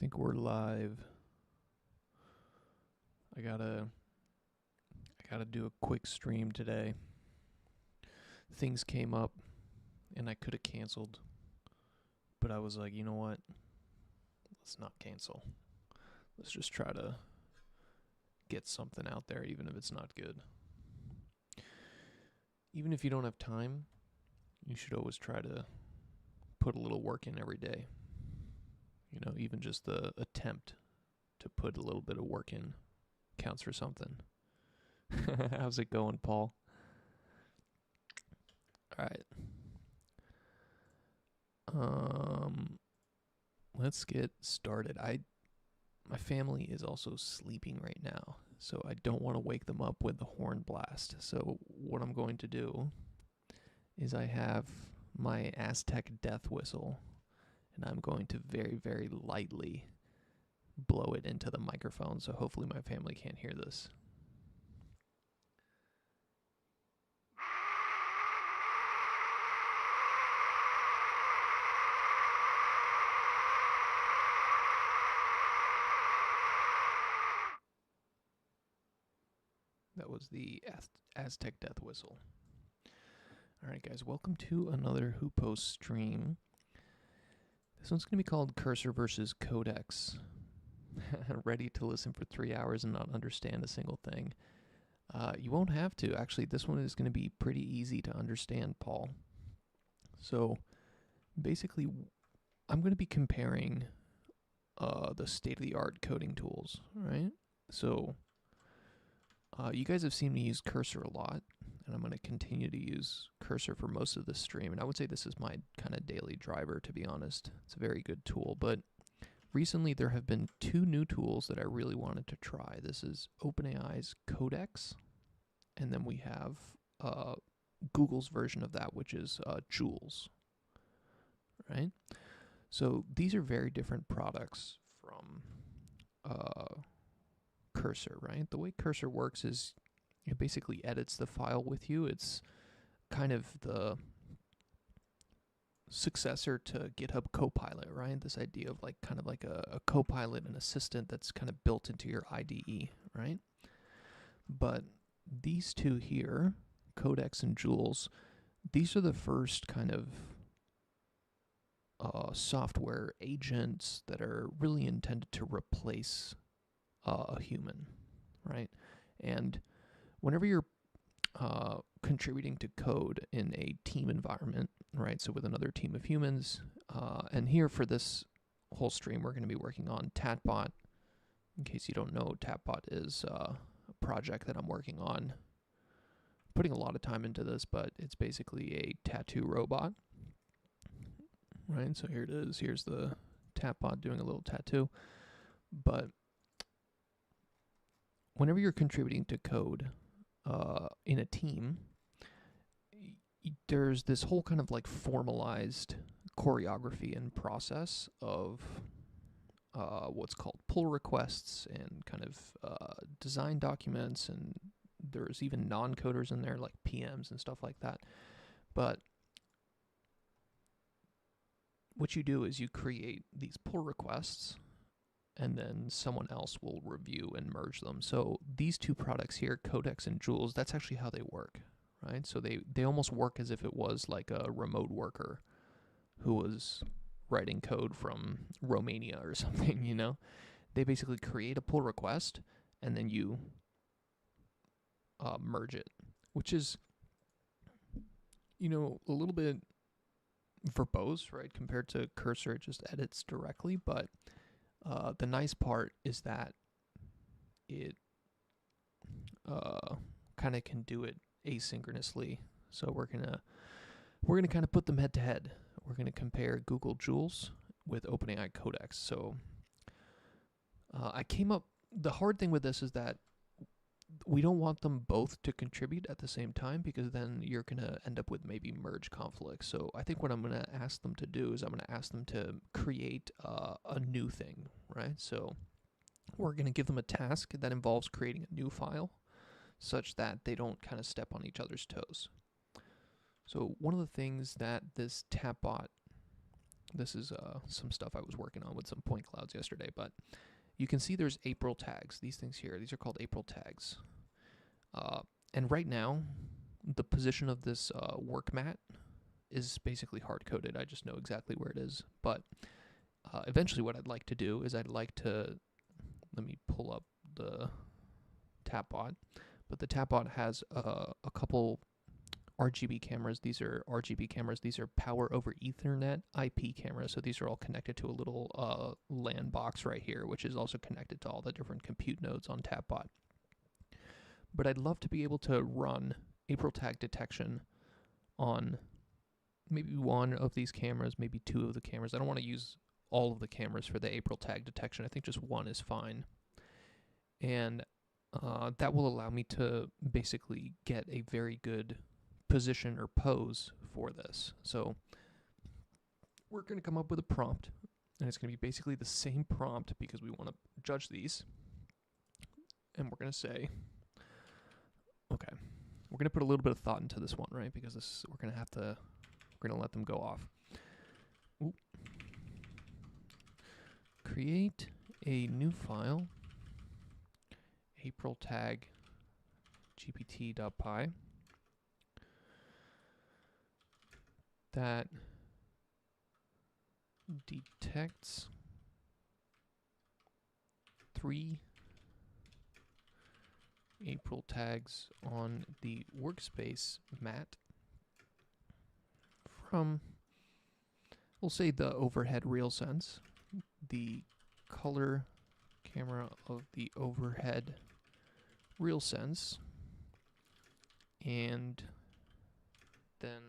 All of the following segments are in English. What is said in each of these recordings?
think we're live. I gotta do a quick stream today. Things came up and I could have canceled, but I was like, you know what? Let's not cancel. Let's just try to get something out there, even if it's not good. Even if you don't have time, you should always try to put a little work in every day. You know, even just the attempt to put a little bit of work in counts for something. How's it going, Paul? All right. Let's get started. My family is also sleeping right now, so I don't want to wake them up with the horn blast. So what I'm going to do is I have my Aztec death whistle, and I'm going to very, very lightly blow it into the microphone, so hopefully my family can't hear this. That was the Aztec death whistle. Alright guys, welcome to another Hoopo stream. This one's going to be called Cursor versus Codex. Ready to listen for 3 hours and not understand a single thing. You won't have to. Actually, this one is going to be pretty easy to understand, Paul. So, basically, I'm going to be comparing the state-of-the-art coding tools, right? So, you guys have seen me use Cursor a lot, and I'm going to continue to use Cursor for most of this stream. And I would say this is my kind of daily driver, to be honest. It's a very good tool, but recently there have been two new tools that I really wanted to try. This is OpenAI's Codex, and then we have Google's version of that, which is Jules, right? So these are very different products from Cursor, right? The way Cursor works is it basically edits the file with you. It's kind of the successor to GitHub Copilot, right? This idea of like kind of like a Copilot, an assistant that's kind of built into your IDE, right? But these two here, Codex and Jules, these are the first kind of software agents that are really intended to replace a human, right? And whenever you're contributing to code in a team environment, right? So with another team of humans, and here for this whole stream, we're going to be working on TatBot. In case you don't know, TatBot is a project that I'm working on. Putting a lot of time into this, but it's basically a tattoo robot, right? So here it is. Here's the TatBot doing a little tattoo. But whenever you're contributing to code in a team, there's this whole kind of like formalized choreography and process of what's called pull requests and kind of design documents, and there's even non-coders in there like PMs and stuff like that. But what you do is you create these pull requests, and then someone else will review and merge them. So these two products here, Codex and Jules, that's actually how they work, right? So they almost work as if it was like a remote worker who was writing code from Romania or something, you know? They basically create a pull request, and then you merge it, which is, you know, a little bit verbose, right? Compared to Cursor, it just edits directly, but the nice part is that it kind of can do it asynchronously. So we're gonna kind of put them head to head. We're gonna compare Google Jules with OpenAI Codex. So the hard thing with this is that we don't want them both to contribute at the same time, because then you're going to end up with maybe merge conflicts. So I think what I'm going to ask them to do is I'm going to ask them to create a new thing, right? So we're going to give them a task that involves creating a new file such that they don't kind of step on each other's toes. So one of the things that this TatBot This is some stuff I was working on with some point clouds yesterday, but you can see there's April tags. These things here, these are called April tags. And right now, the position of this work mat is basically hard-coded. I just know exactly where it is. But eventually what I'd like to do is I'd like to, let me pull up the tapbot. But the tapbot has a couple RGB cameras. These are RGB cameras. These are power over Ethernet IP cameras. So these are all connected to a little LAN box right here, which is also connected to all the different compute nodes on tapbot. But I'd love to be able to run April tag detection on maybe one of these cameras, maybe two of the cameras. I don't want to use all of the cameras for the April tag detection. I think just one is fine. And that will allow me to basically get a very good position or pose for this. So we're going to come up with a prompt, and it's going to be basically the same prompt because we want to judge these. And we're going to say, okay, we're going to put a little bit of thought into this one, right? Because this, we're going to let them go off. Ooh. Create a new file, April tag gpt.py, that detects 3 April tags on the workspace mat from, we'll say, the overhead real sense, the color camera of the overhead real sense, and then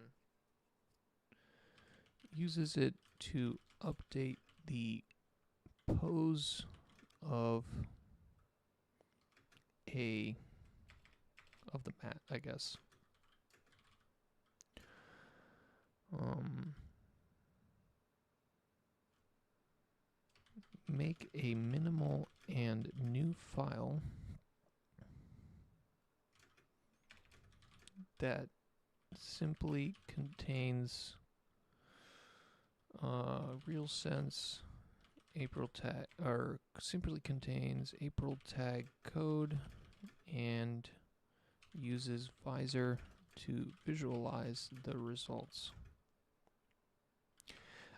uses it to update the pose of the mat, I guess. Make a minimal and new file that simply contains real sense April tag, or simply contains April tag code and uses Visor to visualize the results.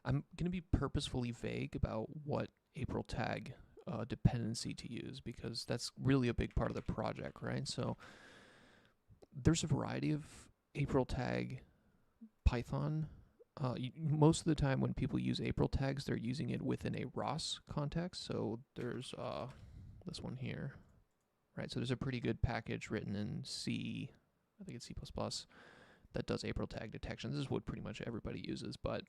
I'm going to be purposefully vague about what April tag dependency to use, because that's really a big part of the project, right? So there's a variety of April tag Python. Most of the time when people use April tags, they're using it within a ROS context. So there's this one here, right? So there's a pretty good package written in C, I think it's C++, that does April tag detection. This is what pretty much everybody uses, but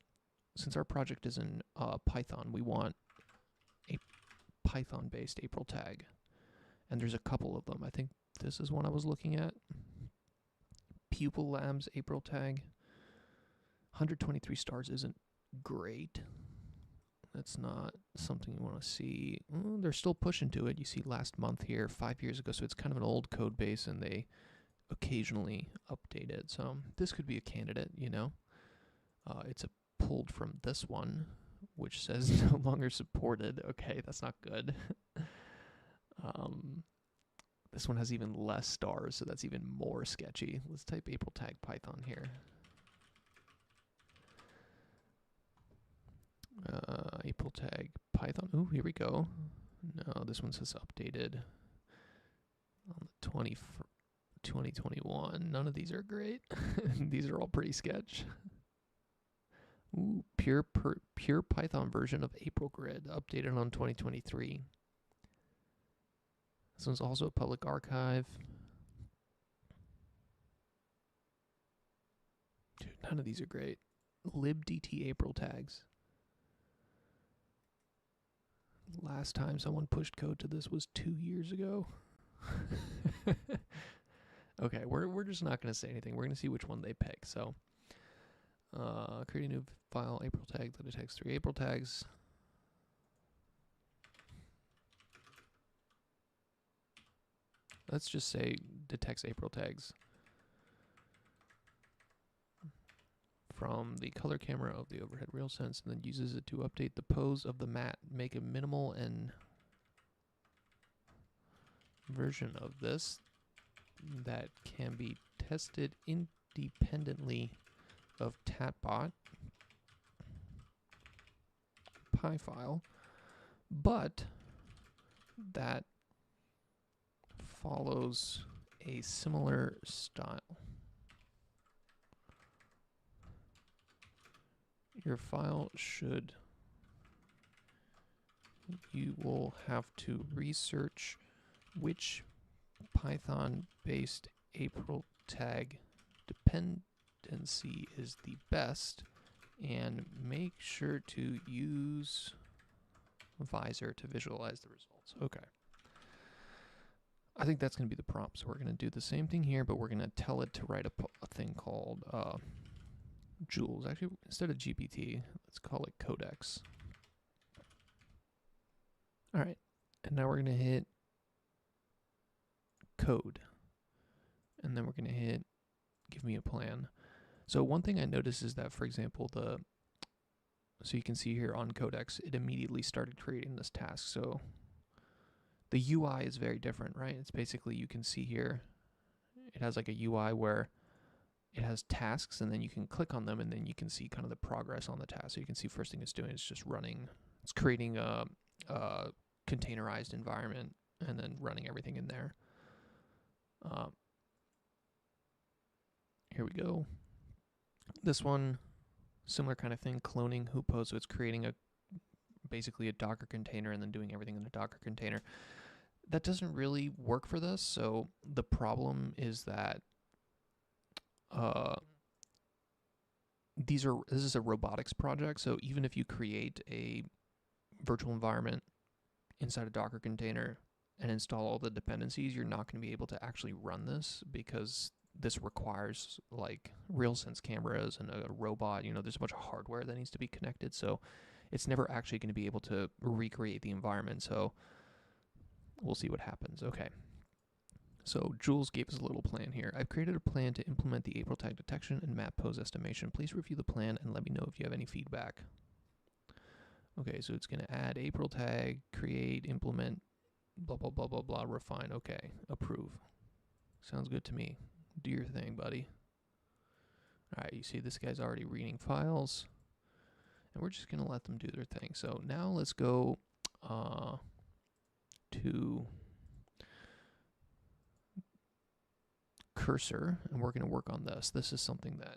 since our project is in Python, we want a Python-based April tag. And there's a couple of them. I think this is one I was looking at. Pupil Labs April tag. 123 stars isn't great. That's not something you want to see. They're still pushing to it. You see last month here, 5 years ago, so it's kind of an old code base, and they occasionally update it. So this could be a candidate, you know. It's pulled from this one, which says no longer supported. Okay, that's not good. This one has even less stars, so that's even more sketchy. Let's type April tag Python here. April tag Python. Ooh, here we go. No, this one says updated on the 2021. None of these are great. These are all pretty sketch. Ooh, pure Python version of April Grid, updated on 2023. This one's also a public archive. Dude, none of these are great. libdt April tags. Last time someone pushed code to this was 2 years ago. Okay, we're just not going to say anything. We're going to see which one they pick. So, create a new file, April tag that detects 3 April tags. Let's just say detects April tags from the color camera of the overhead rail sense and then uses it to update the pose of the mat. Make a minimal and version of this that can be tested independently of tatbot py file, but that follows a similar style. Your file should, you will have to research which Python-based April tag dependency is the best and make sure to use Visor to visualize the results. Okay. I think that's going to be the prompt. So we're going to do the same thing here, but we're going to tell it to write a thing called Joules. Actually, instead of GPT, let's call it Codex. All right. And now we're going to hit code. And then we're going to hit give me a plan. So one thing I noticed is that, for example, so you can see here on Codex, it immediately started creating this task. So the UI is very different, right? It's basically, you can see here, it has like a UI where it has tasks and then you can click on them and then you can see kind of the progress on the task. So you can see first thing it's doing is just running, it's creating a containerized environment and then running everything in there. Here we go. This one, similar kind of thing, cloning Hoopo, so it's creating basically a Docker container and then doing everything in a Docker container. That doesn't really work for this, so the problem is that this is a robotics project, so even if you create a virtual environment inside a Docker container and install all the dependencies, you're not going to be able to actually run this because this requires like RealSense cameras and a robot. You know, there's a bunch of hardware that needs to be connected, so it's never actually going to be able to recreate the environment. So we'll see what happens. Okay. So Joules gave us a little plan here. I've created a plan to implement the April tag detection and map pose estimation. Please review the plan and let me know if you have any feedback. Okay, so it's going to add April tag, create, implement, blah, blah, blah, blah, blah, refine. Okay, approve. Sounds good to me. Do your thing, buddy. All right, you see this guy's already reading files, and we're just going to let them do their thing. So now let's go to Cursor, and we're going to work on this. This is something that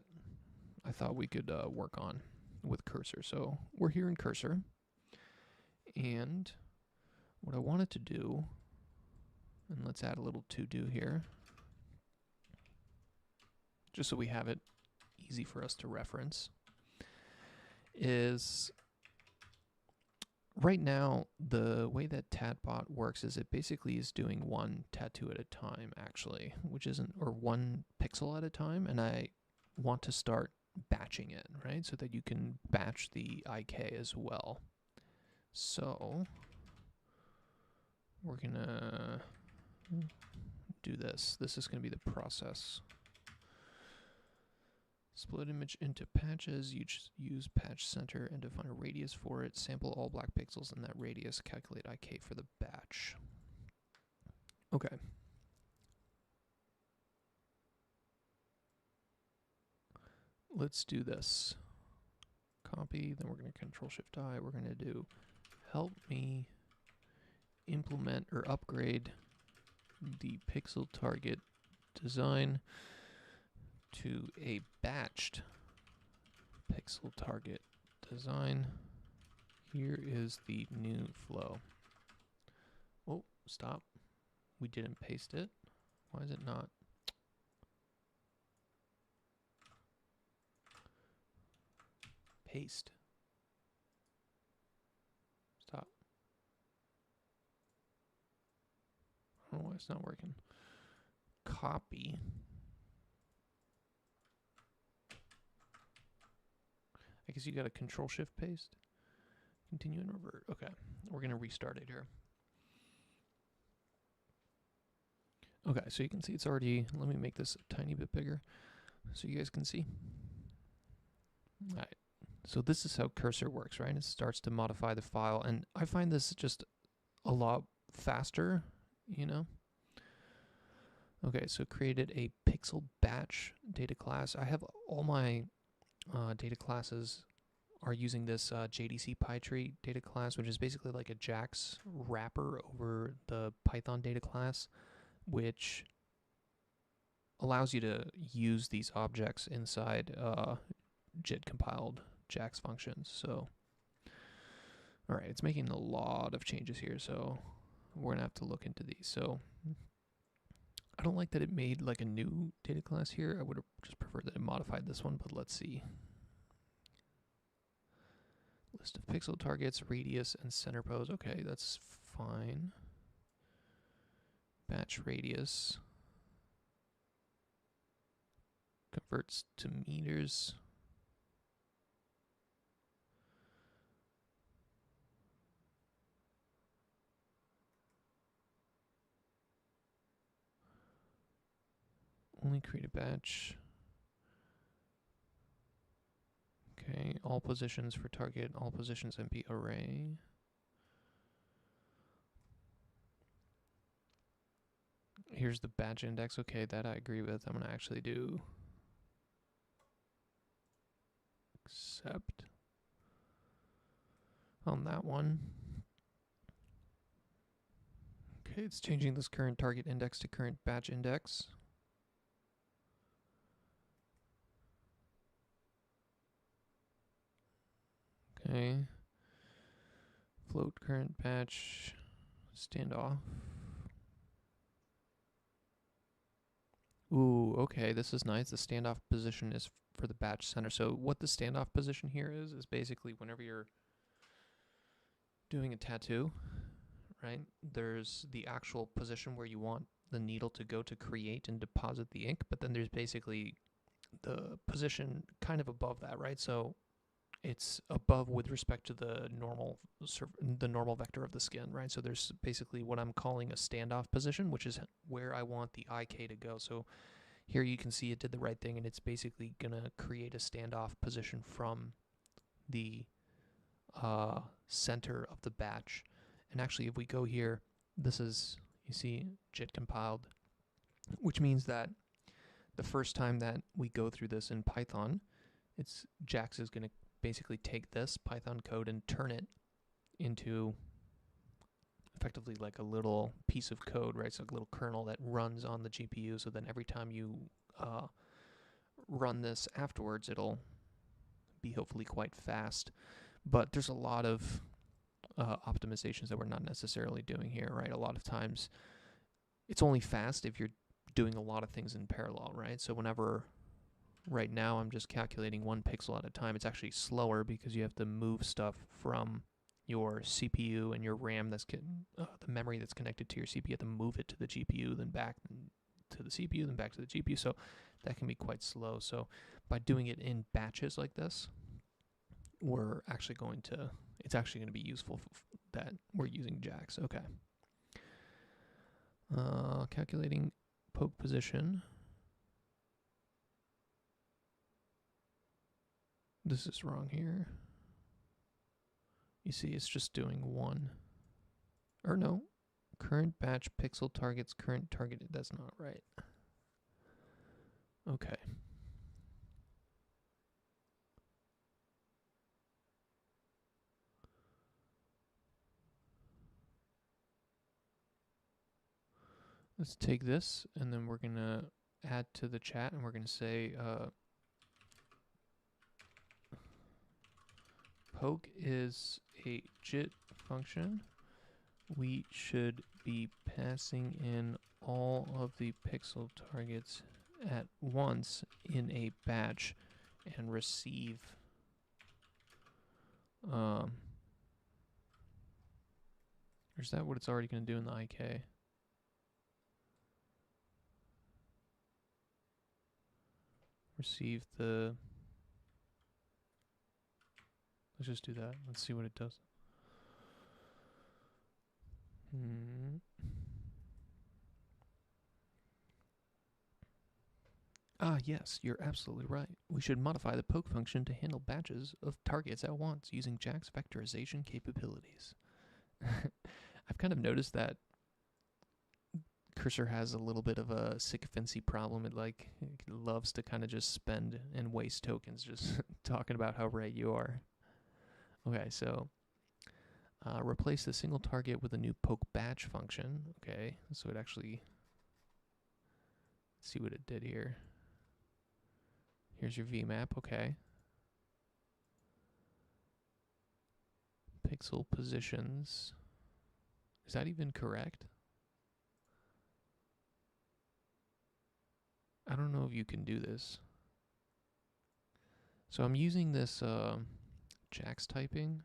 I thought we could work on with Cursor. So we're here in Cursor, and what I wanted to do, and let's add a little to-do here, just so we have it easy for us to reference, is right now the way that Tatbot works is it basically is doing one tattoo at a time, actually, which isn't, or one pixel at a time, and I want to start batching it, right, so that you can batch the IK as well. So we're gonna do this. This is gonna be the process. Split image into patches, use patch center and define a radius for it. Sample all black pixels in that radius, calculate IK for the batch. Okay. Let's do this. Copy, then we're going to Control-Shift-I. We're going to do help me implement or upgrade the pixel target design to a batched pixel target design. Here is the new flow. Oh, stop. We didn't paste it. Why is it not? Paste. Stop. I don't know why it's not working. Copy. I guess you got a Control-Shift paste. Continue and revert. Okay, we're gonna restart it here. Okay, so you can see it's already, let me make this a tiny bit bigger so you guys can see. All right. So this is how cursor works, right? It starts to modify the file, and I find this just a lot faster, you know? Okay, so created a pixel batch data class. I have all my data classes are using this JDC PyTree data class, which is basically like a JAX wrapper over the Python data class, which allows you to use these objects inside JIT compiled JAX functions. So, all right, it's making a lot of changes here, so we're gonna have to look into these. So I don't like that it made like a new data class here. I would have just preferred that it modified this one, but let's see. List of pixel targets, radius, and center pose. Okay, that's fine. Batch radius. Converts to meters. Only create a batch. Okay, all positions for target, all positions MP array. Here's the batch index. Okay, that I agree with. I'm going to actually do accept on that one. Okay, it's changing this current target index to current batch index. Okay. Float current batch standoff. Ooh, okay, this is nice. The standoff position is for the batch center. So what the standoff position here is basically whenever you're doing a tattoo, right? There's the actual position where you want the needle to go to create and deposit the ink, but then there's basically the position kind of above that, right? So it's above with respect to the normal vector of the skin, right? So there's basically what I'm calling a standoff position, which is where I want the IK to go. So here you can see it did the right thing, and it's basically gonna create a standoff position from the center of the batch. And actually, if we go here, this is, you see, JIT compiled, which means that the first time that we go through this in Python, JAX is going to basically take this Python code and turn it into effectively like a little piece of code, right? So a little kernel that runs on the GPU. So then every time you run this afterwards, it'll be hopefully quite fast. But there's a lot of optimizations that we're not necessarily doing here, right? A lot of times it's only fast if you're doing a lot of things in parallel, right? So whenever, right now I'm just calculating 1 pixel at a time, it's actually slower because you have to move stuff from your CPU and your RAM that's the memory that's connected to your CPU. You have to move it to the GPU, then back to the CPU, then back to the GPU. So that can be quite slow. So by doing it in batches like this, it's actually going to be useful that we're using JAX. Okay. Calculating poke position. This is wrong here. You see, it's just doing 1. Or no, current batch pixel targets current targeted. That's not right. Okay. Let's take this, and then we're going to add to the chat, and we're going to say poke is a JIT function. We should be passing in all of the pixel targets at once in a batch and receive or is that what it's already going to do in the IK? Receive the, let's just do that. Let's see what it does. Ah, yes, you're absolutely right. We should modify the poke function to handle batches of targets at once using Jack's vectorization capabilities. I've kind of noticed that Cursor has a little bit of a sycophancy problem. It loves to kind of just spend and waste tokens just talking about how right you are. Okay, so replace the single target with a new poke batch function. Okay, so it actually, let's see what it did here. Here's your VMAP, okay. Pixel positions. Is that even correct? I don't know if you can do this. So I'm using this Jax typing,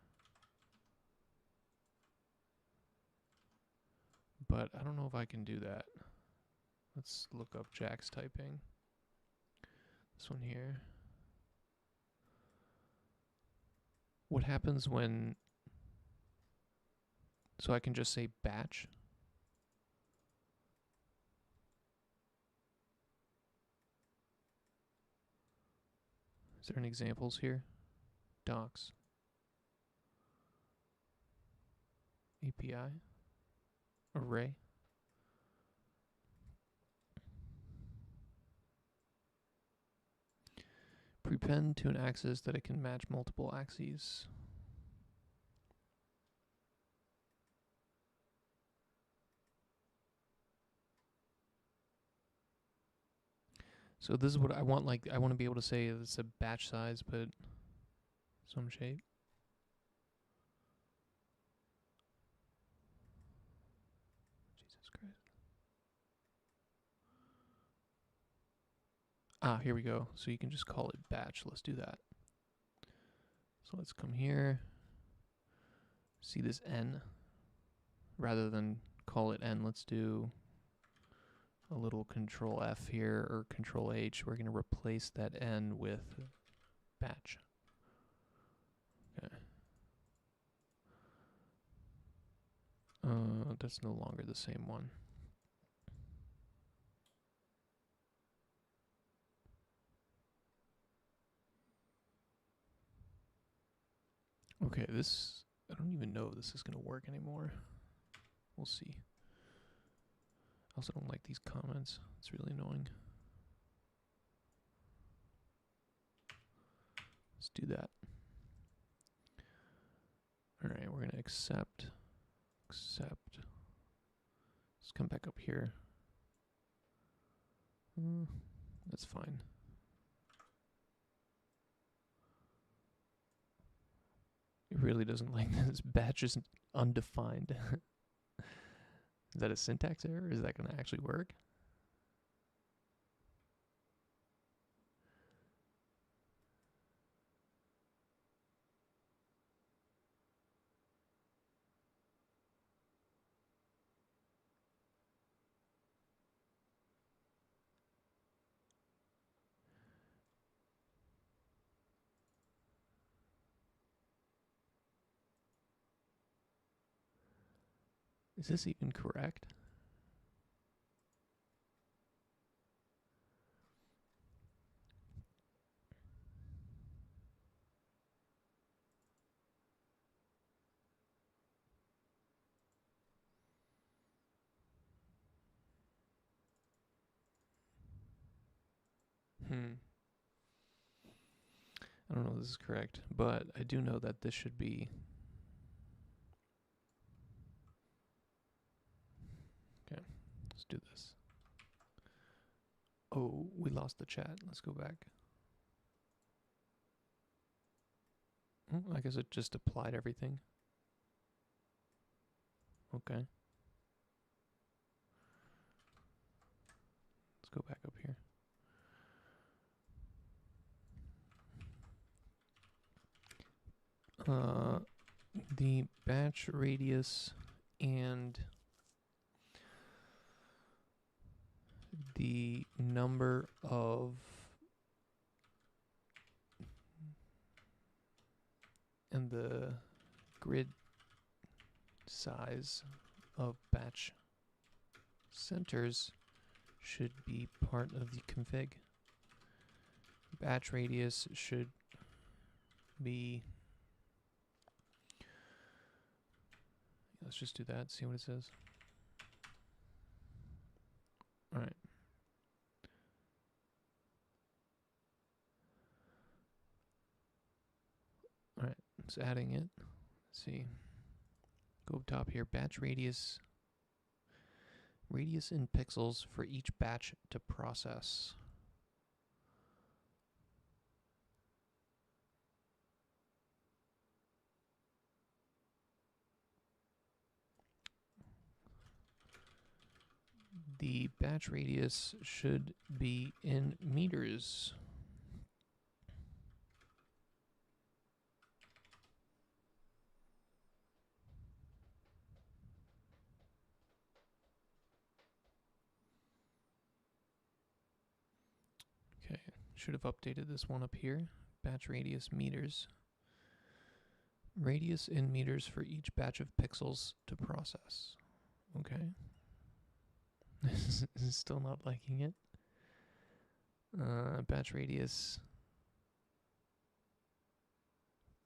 but I don't know if I can do that. Let's look up Jax typing. This one here. What happens when... So I can just say batch. Is there any examples here? Docs. API. Array. Prepend to an axis that it can match multiple axes. So this is what I want, like, I want to be able to say it's a batch size, but some shape. Jesus Christ. Ah, here we go. So you can just call it batch. Let's do that. So let's come here. See this N. Rather than call it N, let's do a little control F here, or control H. We're going to replace that N with batch. Okay. That's no longer the same one. Okay, this, I don't even know if this is going to work anymore. We'll see. I also don't like these comments. It's really annoying. Let's do that. Alright, we're going to accept. Let's come back up here. That's fine. It really doesn't like this. Batch is undefined. Is that a syntax error? Is that going to actually work? Is this even correct? I don't know if this is correct, but I do know that this should be... Okay, let's do this. Oh, we lost the chat. Let's go back. I guess it just applied everything. Okay. Let's go back up here. The batch radius and the number of and the grid size of batch centers should be part of the config. batch radius should be, let's just do that, see what it says. All right. All right, it's adding it. Let's see. Go up top here, batch radius in pixels for each batch to process. The batch radius should be in meters. Okay, should have updated this one up here. Batch radius meters. Radius in meters for each batch of pixels to process. Okay. This is still not liking it. Batch radius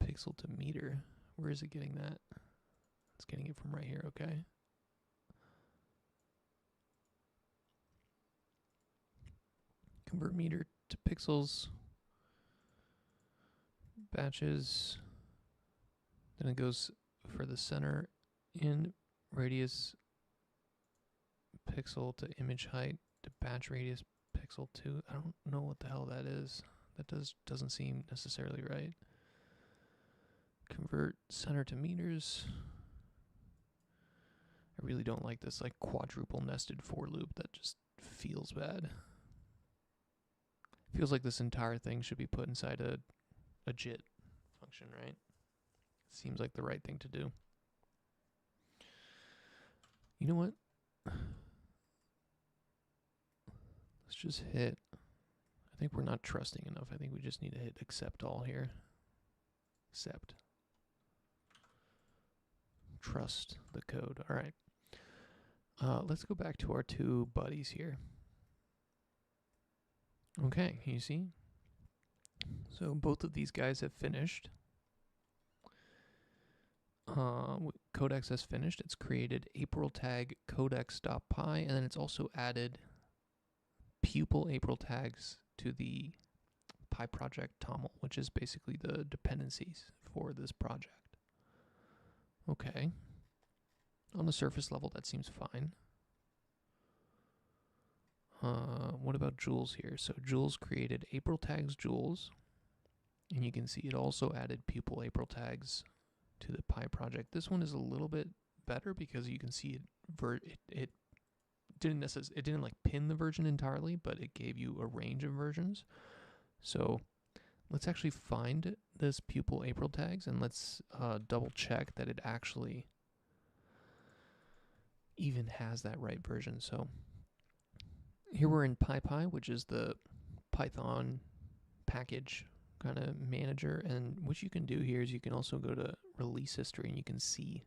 pixel to meter. Where is it getting that? It's getting it from right here, okay. Convert meter to pixels. Batches. Then it goes for the center in radius pixel to image height to batch radius pixel to. I don't know what the hell that is. That doesn't seem necessarily right. Convert center to meters. I really don't like this like quadruple nested for loop. That just feels bad. Feels like this entire thing should be put inside a JIT function, right? Seems like the right thing to do. You know what? Let's just hit. I think we're not trusting enough. I think we just need to hit accept all here. Accept. Trust the code. All right. Let's go back to our two buddies here. Okay, you see? So both of these guys have finished. Codex has finished. It's created April tag codex.py, and then it's also added pupil April tags to the Pi project toml, which is basically the dependencies for this project. Okay. On the surface level, that seems fine. What about Jules here? So Jules created April tags Jules, and you can see it also added pupil April tags to the Pi project. This one is a little bit better because you can see it didn't like pin the version entirely, but it gave you a range of versions. So let's actually find this pupil April tags and let's double check that it actually even has that right version. So here we're in PyPy, which is the Python package kind of manager, and what you can do here is you can also go to release history and you can see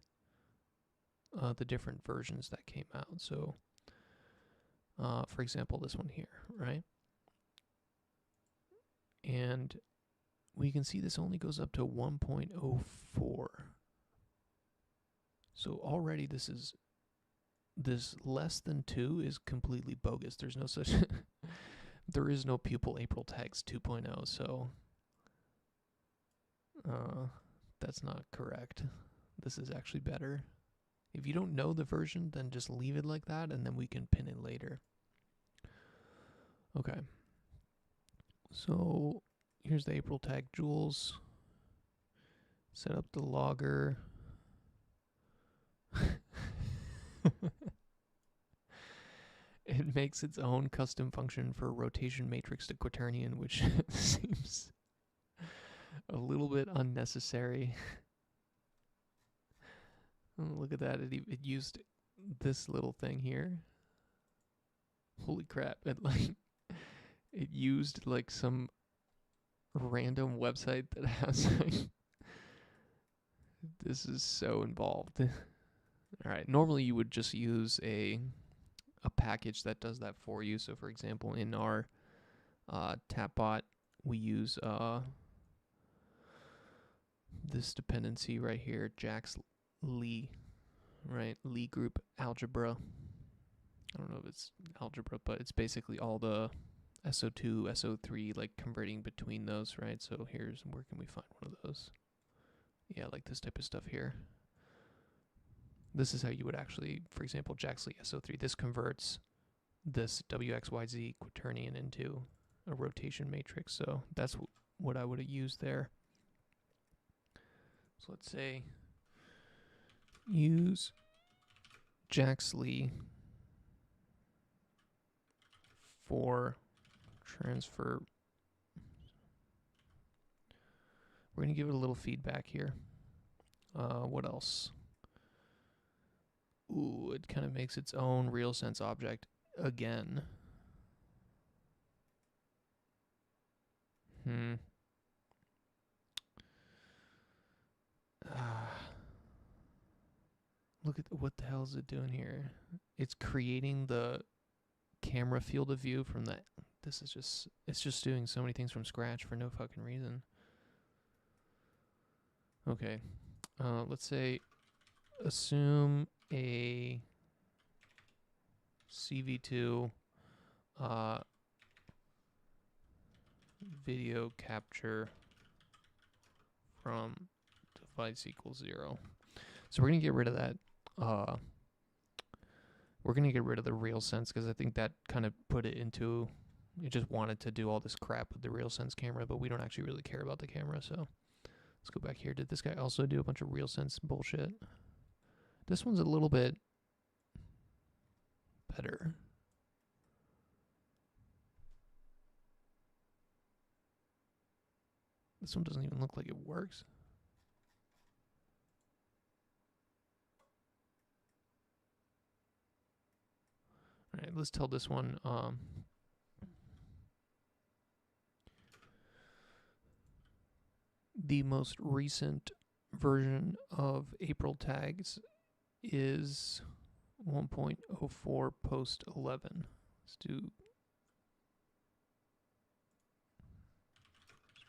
the different versions that came out. So for example, this one here, right? And we can see this only goes up to 1.04. So already this less than 2 is completely bogus. There's no such there is no pupil April tags 2.0, so that's not correct. This is actually better. If you don't know the version, then just leave it like that and then we can pin it later. Okay. So here's the April tag Jules. Set up the logger. It makes its own custom function for rotation matrix to quaternion, which seems a little bit unnecessary. Oh, look at that. It used this little thing here. Holy crap. It used like some random website that has like this is so involved. All right, normally you would just use a package that does that for you. So for example, in our Tapbot we use this dependency right here, Jax Lee, right? Lee group algebra. I don't know if it's algebra, but it's basically all the SO2, SO3, like converting between those, right? So where can we find one of those? Yeah, like this type of stuff here. This is how you would actually, for example, Jax Lee SO3. This converts this WXYZ quaternion into a rotation matrix. So that's what I would have used there. So let's say use Jax Lee for transfer. We're going to give it a little feedback here. What else? Ooh, it kind of makes its own real sense object again. Look at what the hell is it doing here? It's creating the camera field of view from that. It's just doing so many things from scratch for no fucking reason. Okay, let's say assume a CV2 video capture from device equals 0. So we're going to get rid of that. We're going to get rid of the real sense because I think that kind of put it into, it just wanted to do all this crap with the real sense camera, but we don't actually really care about the camera. So let's go back here. Did this guy also do a bunch of real sense bullshit? This one's a little bit better. This one doesn't even look like it works. All right, let's tell this one. The most recent version of April tags is 1.04 post 11. Let's do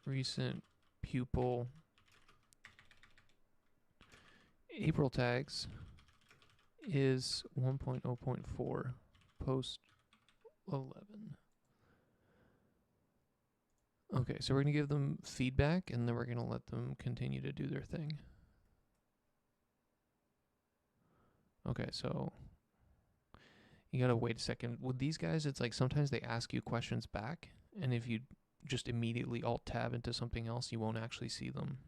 recent pupil April tags is 1.0.4 post 11. Okay, so we're going to give them feedback, and then we're going to let them continue to do their thing. Okay, so you got to wait a second. With these guys, it's like sometimes they ask you questions back, and if you just immediately alt-tab into something else, you won't actually see them.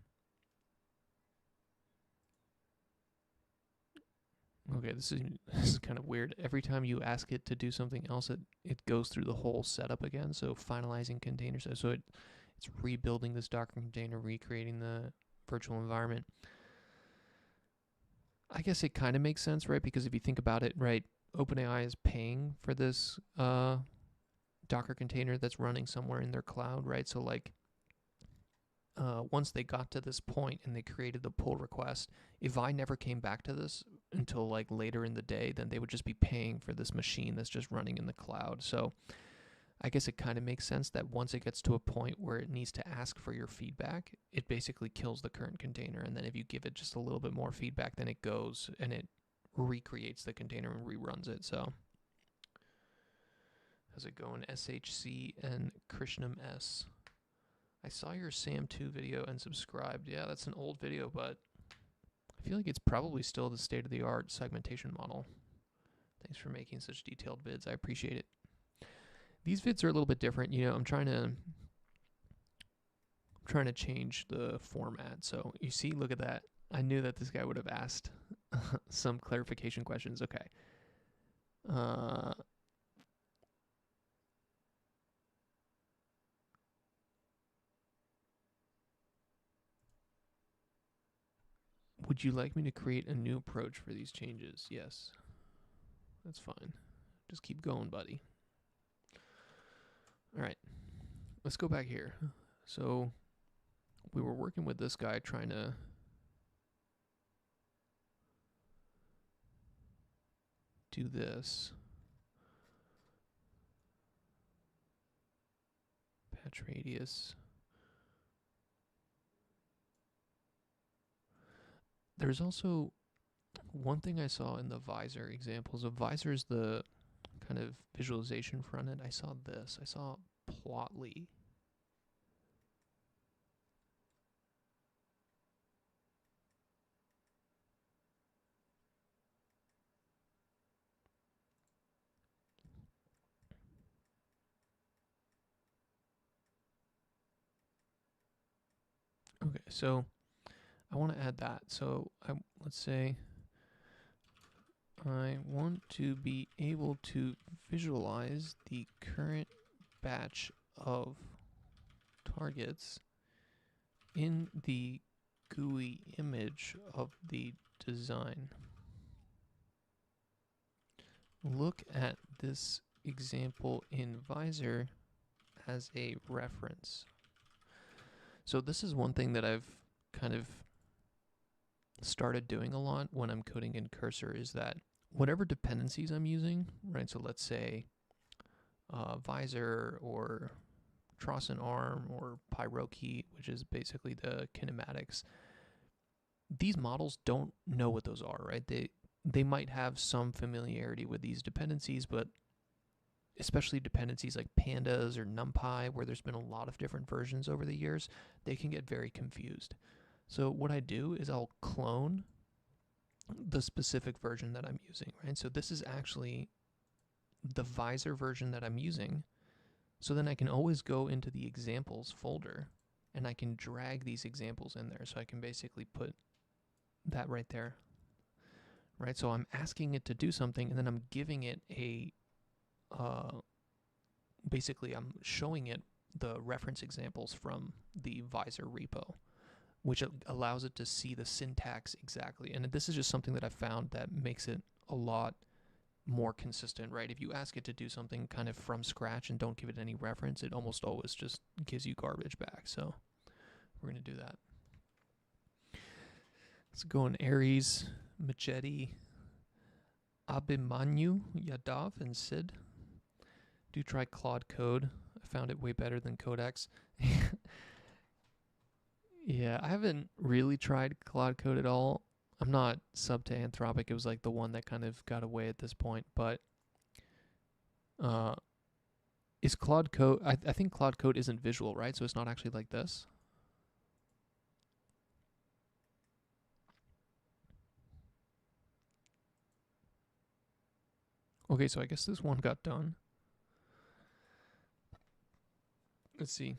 Okay, this is kind of weird. Every time you ask it to do something else, it goes through the whole setup again. So finalizing containers. So it's rebuilding this Docker container, recreating the virtual environment. I guess it kind of makes sense, right? Because if you think about it, right, OpenAI is paying for this Docker container that's running somewhere in their cloud, right? So like once they got to this point and they created the pull request, if I never came back to this until like later in the day, then they would just be paying for this machine that's just running in the cloud. So I guess it kind of makes sense that once it gets to a point where it needs to ask for your feedback, it basically kills the current container. And then if you give it just a little bit more feedback, then it goes and it recreates the container and reruns it. So how's it going? SHC and Krishnam S. I saw your SAM2 video and subscribed. Yeah, that's an old video, but I feel like it's probably still the state-of-the-art segmentation model. Thanks for making such detailed vids. I appreciate it. These vids are a little bit different. You know, I'm trying to change the format. So you see, look at that. I knew that this guy would have asked some clarification questions. Okay. Would you like me to create a new approach for these changes? Yes. That's fine. Just keep going, buddy. All right. Let's go back here. So we were working with this guy trying to do this. patch radius. There's also one thing I saw in the visor examples. A visor is the kind of visualization front end. I saw this. I saw Plotly. Okay, so I want to add that. So let's say I want to be able to visualize the current batch of targets in the GUI image of the design. Look at this example in Visor as a reference. So this is one thing that I've kind of started doing a lot when I'm coding in Cursor, is that whatever dependencies I'm using, right? So let's say Visor or Truss and Arm or Pyroki, which is basically the kinematics. These models don't know what those are, right? They might have some familiarity with these dependencies, but especially dependencies like pandas or NumPy, where there's been a lot of different versions over the years, they can get very confused. So what I do is I'll clone the specific version that I'm using, right? So this is actually the Visor version that I'm using. So then I can always go into the examples folder and I can drag these examples in there. So I can basically put that right there, right? So I'm asking it to do something and then I'm giving it a, basically I'm showing it the reference examples from the Visor repo, which allows it to see the syntax exactly. And this is just something that I found that makes it a lot more consistent, right? If you ask it to do something kind of from scratch and don't give it any reference, it almost always just gives you garbage back. So we're going to do that. Let's go in Aries, Machete, Abimanyu, Yadav, and Sid. Do try Claude Code. I found it way better than Codex. Yeah, I haven't really tried Claude Code at all. I'm not sub to Anthropic. It was like the one that kind of got away at this point. But is Claude Code... I think Claude Code isn't visual, right? So it's not actually like this. Okay, so I guess this one got done. Let's see.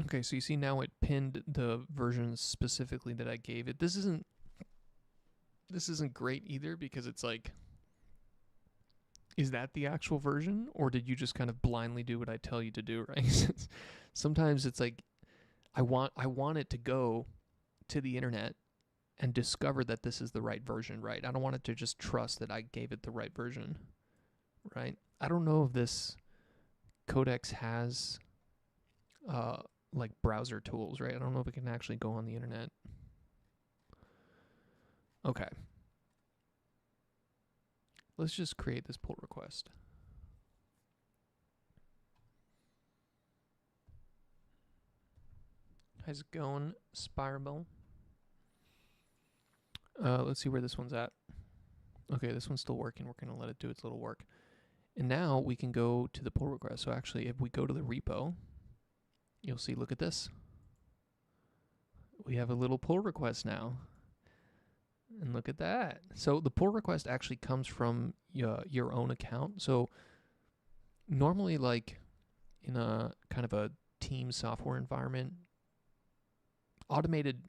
Okay, so you see now it pinned the versions specifically that I gave it. This isn't great either, because it's like, is that the actual version, or did you just kind of blindly do what I tell you to do, right? Sometimes it's like I want it to go to the internet and discover that this is the right version, right? I don't want it to just trust that I gave it the right version, right? I don't know if this Codex has like browser tools, right? I don't know if it can actually go on the internet. Okay. Let's just create this pull request. How's it going, Spirable? Let's see where this one's at. Okay, this one's still working. We're going to let it do its little work. And now we can go to the pull request. So actually, if we go to the repo, you'll see, look at this. We have a little pull request now. And look at that. So the pull request actually comes from your own account. So normally, like in a kind of a team software environment, automated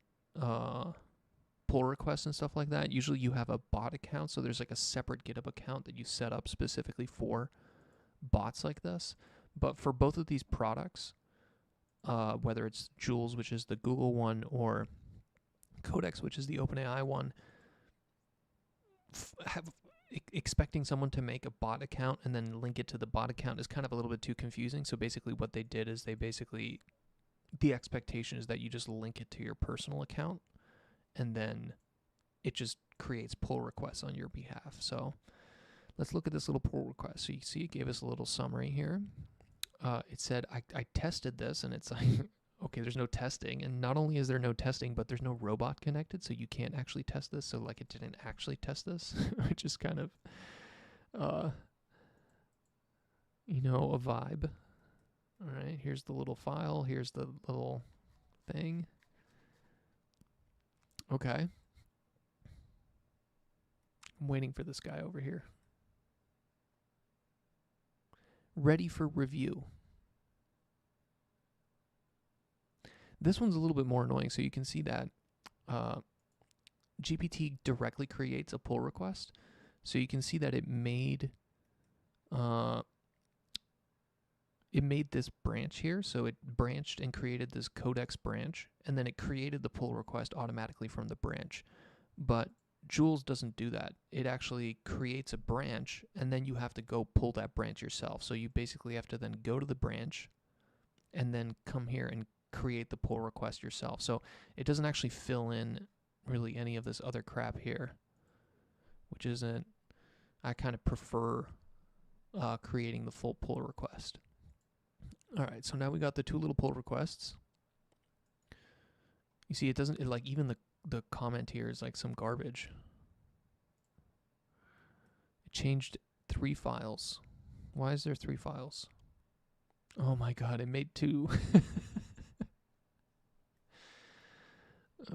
pull requests and stuff like that, usually you have a bot account. So there's like a separate GitHub account that you set up specifically for bots like this. But for both of these products, whether it's Jules, which is the Google one, or Codex, which is the OpenAI one, expecting someone to make a bot account and then link it to the bot account is kind of a little bit too confusing. So basically what they did is the expectation is that you just link it to your personal account and then it just creates pull requests on your behalf. So let's look at this little pull request. So you see it gave us a little summary here. it said I tested this, and it's like, okay, there's no testing, and not only is there no testing, but there's no robot connected, so you can't actually test this. So like, it didn't actually test this, which is kind of, you know, a vibe. All right, here's the little file. Here's the little thing. Okay. I'm waiting for this guy over here. Ready for review. This one's a little bit more annoying, so you can see that GPT directly creates a pull request. So you can see that it made this branch here. So it branched and created this Codex branch, and then it created the pull request automatically from the branch. But Jules doesn't do that. It actually creates a branch, and then you have to go pull that branch yourself. So you basically have to then go to the branch and then come here and create the pull request yourself. So it doesn't actually fill in really any of this other crap here, which isn't, I kind of prefer creating the full pull request. All right, so now we got the two little pull requests. You see, it doesn't, like, even the comment here is like some garbage. It changed 3 files. Why is there 3 files? Oh my god, it made 2.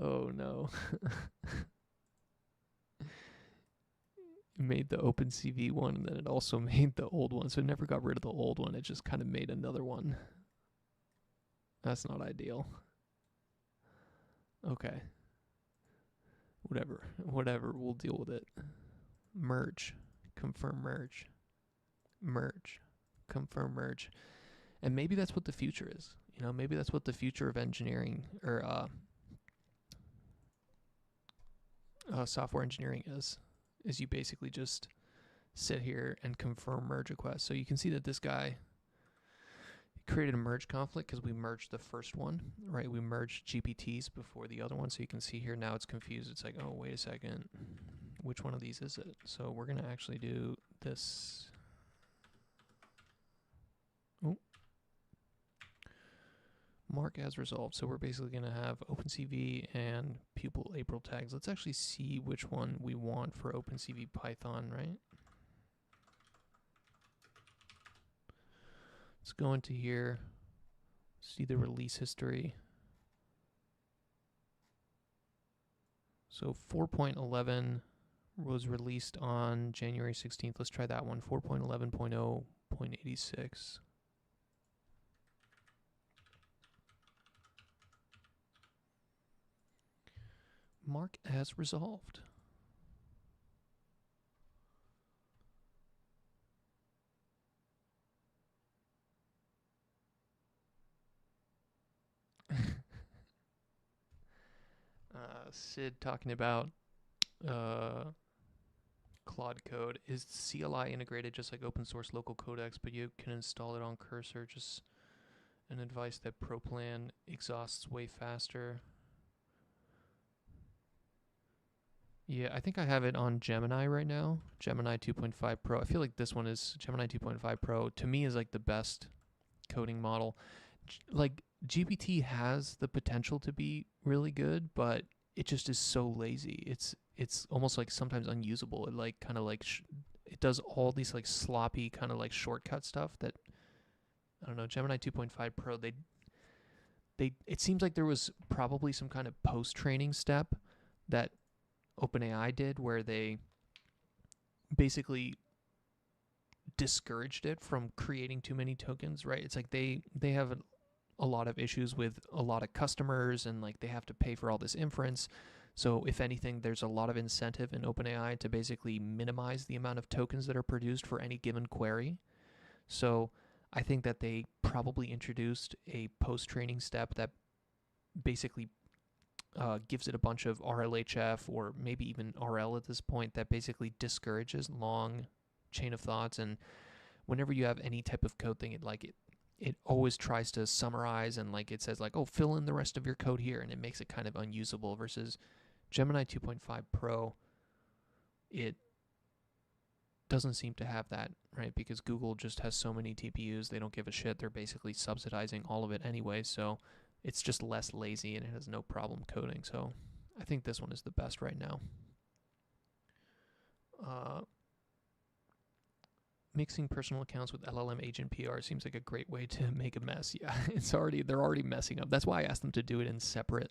Oh no. It made the OpenCV one, and then it also made the old one. So it never got rid of the old one. It just kind of made another one. That's not ideal. Okay. Whatever, we'll deal with it. Merge. Confirm merge. Merge. Confirm merge. And maybe that's what the future is. You know, maybe that's what the future of engineering, or software engineering is you basically just sit here and confirm merge requests. So you can see that this guy created a merge conflict because we merged the first one, right? We merged GPTs before the other one. So you can see here now it's confused. It's like, oh, wait a second. Which one of these is it? So we're going to actually do this. Oh. Mark as resolved. So we're basically going to have OpenCV and pupil April tags. Let's actually see which one we want for OpenCV Python, right? Let's go into here, see the release history. So 4.11 was released on January 16th. Let's try that one, 4.11.0.86. Mark as resolved. Sid talking about Claude Code. Is CLI integrated just like open source local codecs, but you can install it on Cursor? Just an advice that ProPlan exhausts way faster. Yeah, I think I have it on Gemini right now. Gemini 2.5 Pro. I feel like this one is Gemini 2.5 Pro. To me, is like the best coding model. Like GPT has the potential to be really good, but it just is so lazy. It's almost like sometimes unusable. It like kind of like it does all these like sloppy kind of like shortcut stuff that, I don't know. Gemini 2.5 Pro. It seems like there was probably some kind of post training step that OpenAI did where they basically discouraged it from creating too many tokens, right? It's like they have a lot of issues with a lot of customers, and like they have to pay for all this inference. So if anything, there's a lot of incentive in OpenAI to basically minimize the amount of tokens that are produced for any given query. So I think that they probably introduced a post-training step that basically gives it a bunch of RLHF, or maybe even RL at this point, that basically discourages long chain of thoughts. And whenever you have any type of code thing, it always tries to summarize, and like it says like, oh, fill in the rest of your code here, and it makes it kind of unusable. Versus Gemini 2.5 Pro, it doesn't seem to have that, right? Because Google just has so many TPUs, they don't give a shit. They're basically subsidizing all of it anyway, so it's just less lazy and it has no problem coding. So I think this one is the best right now. Mixing personal accounts with LLM agent PR seems like a great way to make a mess. Yeah, they're already messing up. That's why I asked them to do it in separate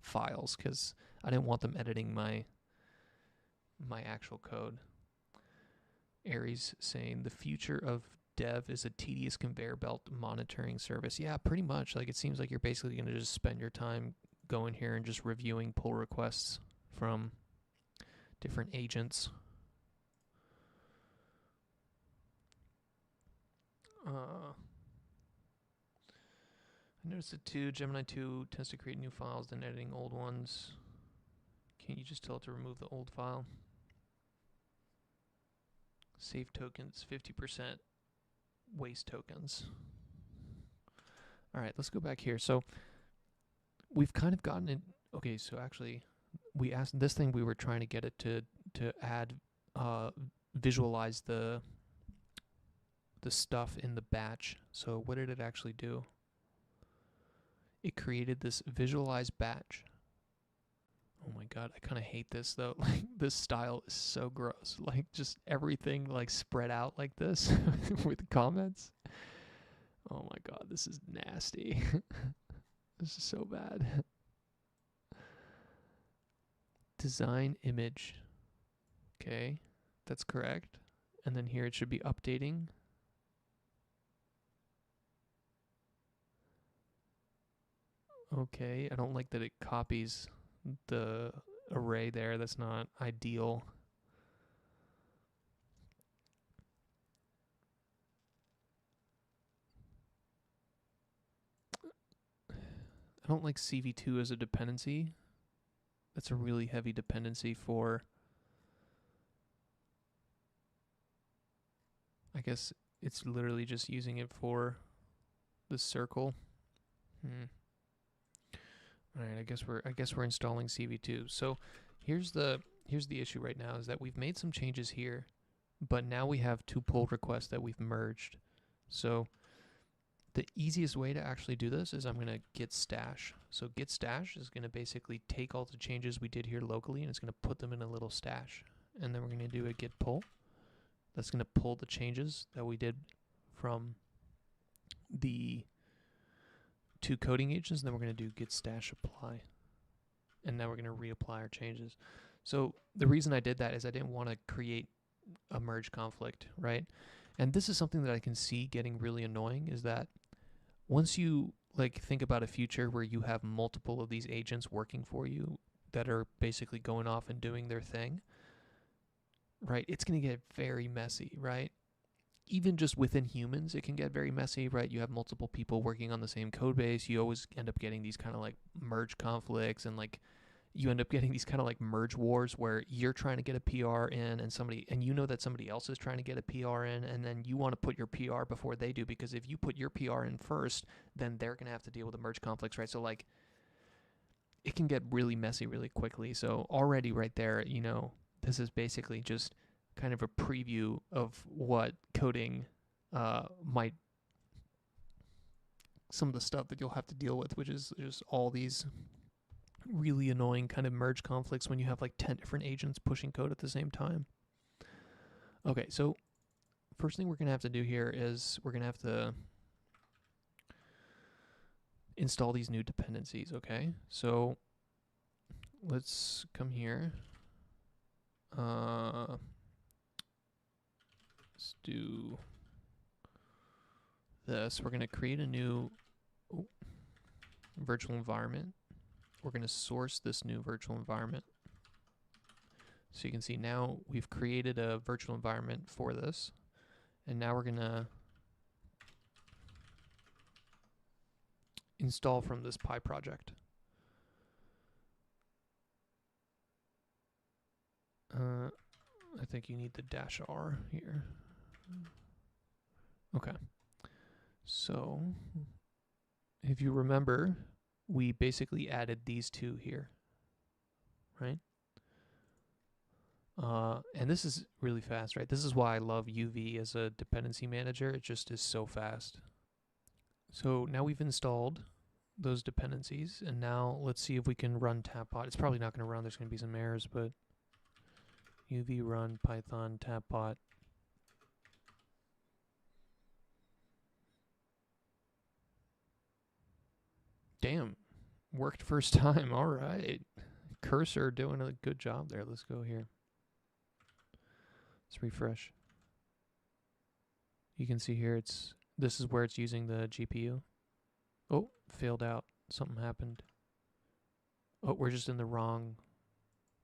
files, because I didn't want them editing my actual code. Aries saying the future of dev is a tedious conveyor belt monitoring service. Yeah, pretty much. Like, it seems like you're basically going to just spend your time going here and just reviewing pull requests from different agents. I noticed it too. Gemini 2 tends to create new files than editing old ones. Can't you just tell it to remove the old file? Save tokens, 50% waste tokens. All right, let's go back here. So we've kind of gotten it. Okay, so actually, we asked this thing, we were trying to get it to add, visualize the stuff in the batch. So what did it actually do? It created this visualize batch. Oh my god, I kind of hate this though. Like, this style is so gross. Like, just everything like spread out like this with comments. Oh my god, this is nasty. This is so bad. Design image. Okay, that's correct. And then here it should be updating. Okay, I don't like that it copies the array there. That's not ideal. I don't like CV2 as a dependency. That's a really heavy dependency for, I guess it's literally just using it for the circle. All right, I guess we're installing CV2. So here's the issue right now, is that we've made some changes here, but now we have two pull requests that we've merged. So the easiest way to actually do this is I'm going to git stash. So git stash is going to basically take all the changes we did here locally, and it's going to put them in a little stash. And then we're going to do a git pull. That's going to pull the changes that we did from the two coding agents, and then we're going to do git stash apply. And now we're going to reapply our changes. So the reason I did that is I didn't want to create a merge conflict, right? And this is something that I can see getting really annoying, is that once you like think about a future where you have multiple of these agents working for you that are basically going off and doing their thing, right? It's going to get very messy, right? Even just within humans, it can get very messy, right? You have multiple people working on the same code base. You always end up getting these kind of like merge conflicts, and like you end up getting these kind of like merge wars where you're trying to get a PR in, and you know that somebody else is trying to get a PR in, and then you want to put your PR before they do, because if you put your PR in first, then they're going to have to deal with the merge conflicts, right? So like it can get really messy really quickly. So already right there, you know, this is basically just kind of a preview of what coding might, some of the stuff that you'll have to deal with, which is just all these really annoying kind of merge conflicts when you have like 10 different agents pushing code at the same time. Okay, so first thing we're going to have to do here is we're going to have to install these new dependencies, okay? So let's come here. Let's do this. We're going to create a new virtual environment. We're going to source this new virtual environment. So you can see now we've created a virtual environment for this. And now we're going to install from this Pi project. I think you need the -R here. Okay. So if you remember, we basically added these two here, right? And this is really fast, right? This is why I love UV as a dependency manager. It just is so fast. So now we've installed those dependencies, and now let's see if we can run tapbot. It's probably not going to run. There's going to be some errors, but UV run Python tapbot. Damn, worked first time. All right. Cursor doing a good job there. Let's go here. Let's refresh. You can see here this is where it's using the GPU. Oh, failed out. Something happened. Oh, we're just in the wrong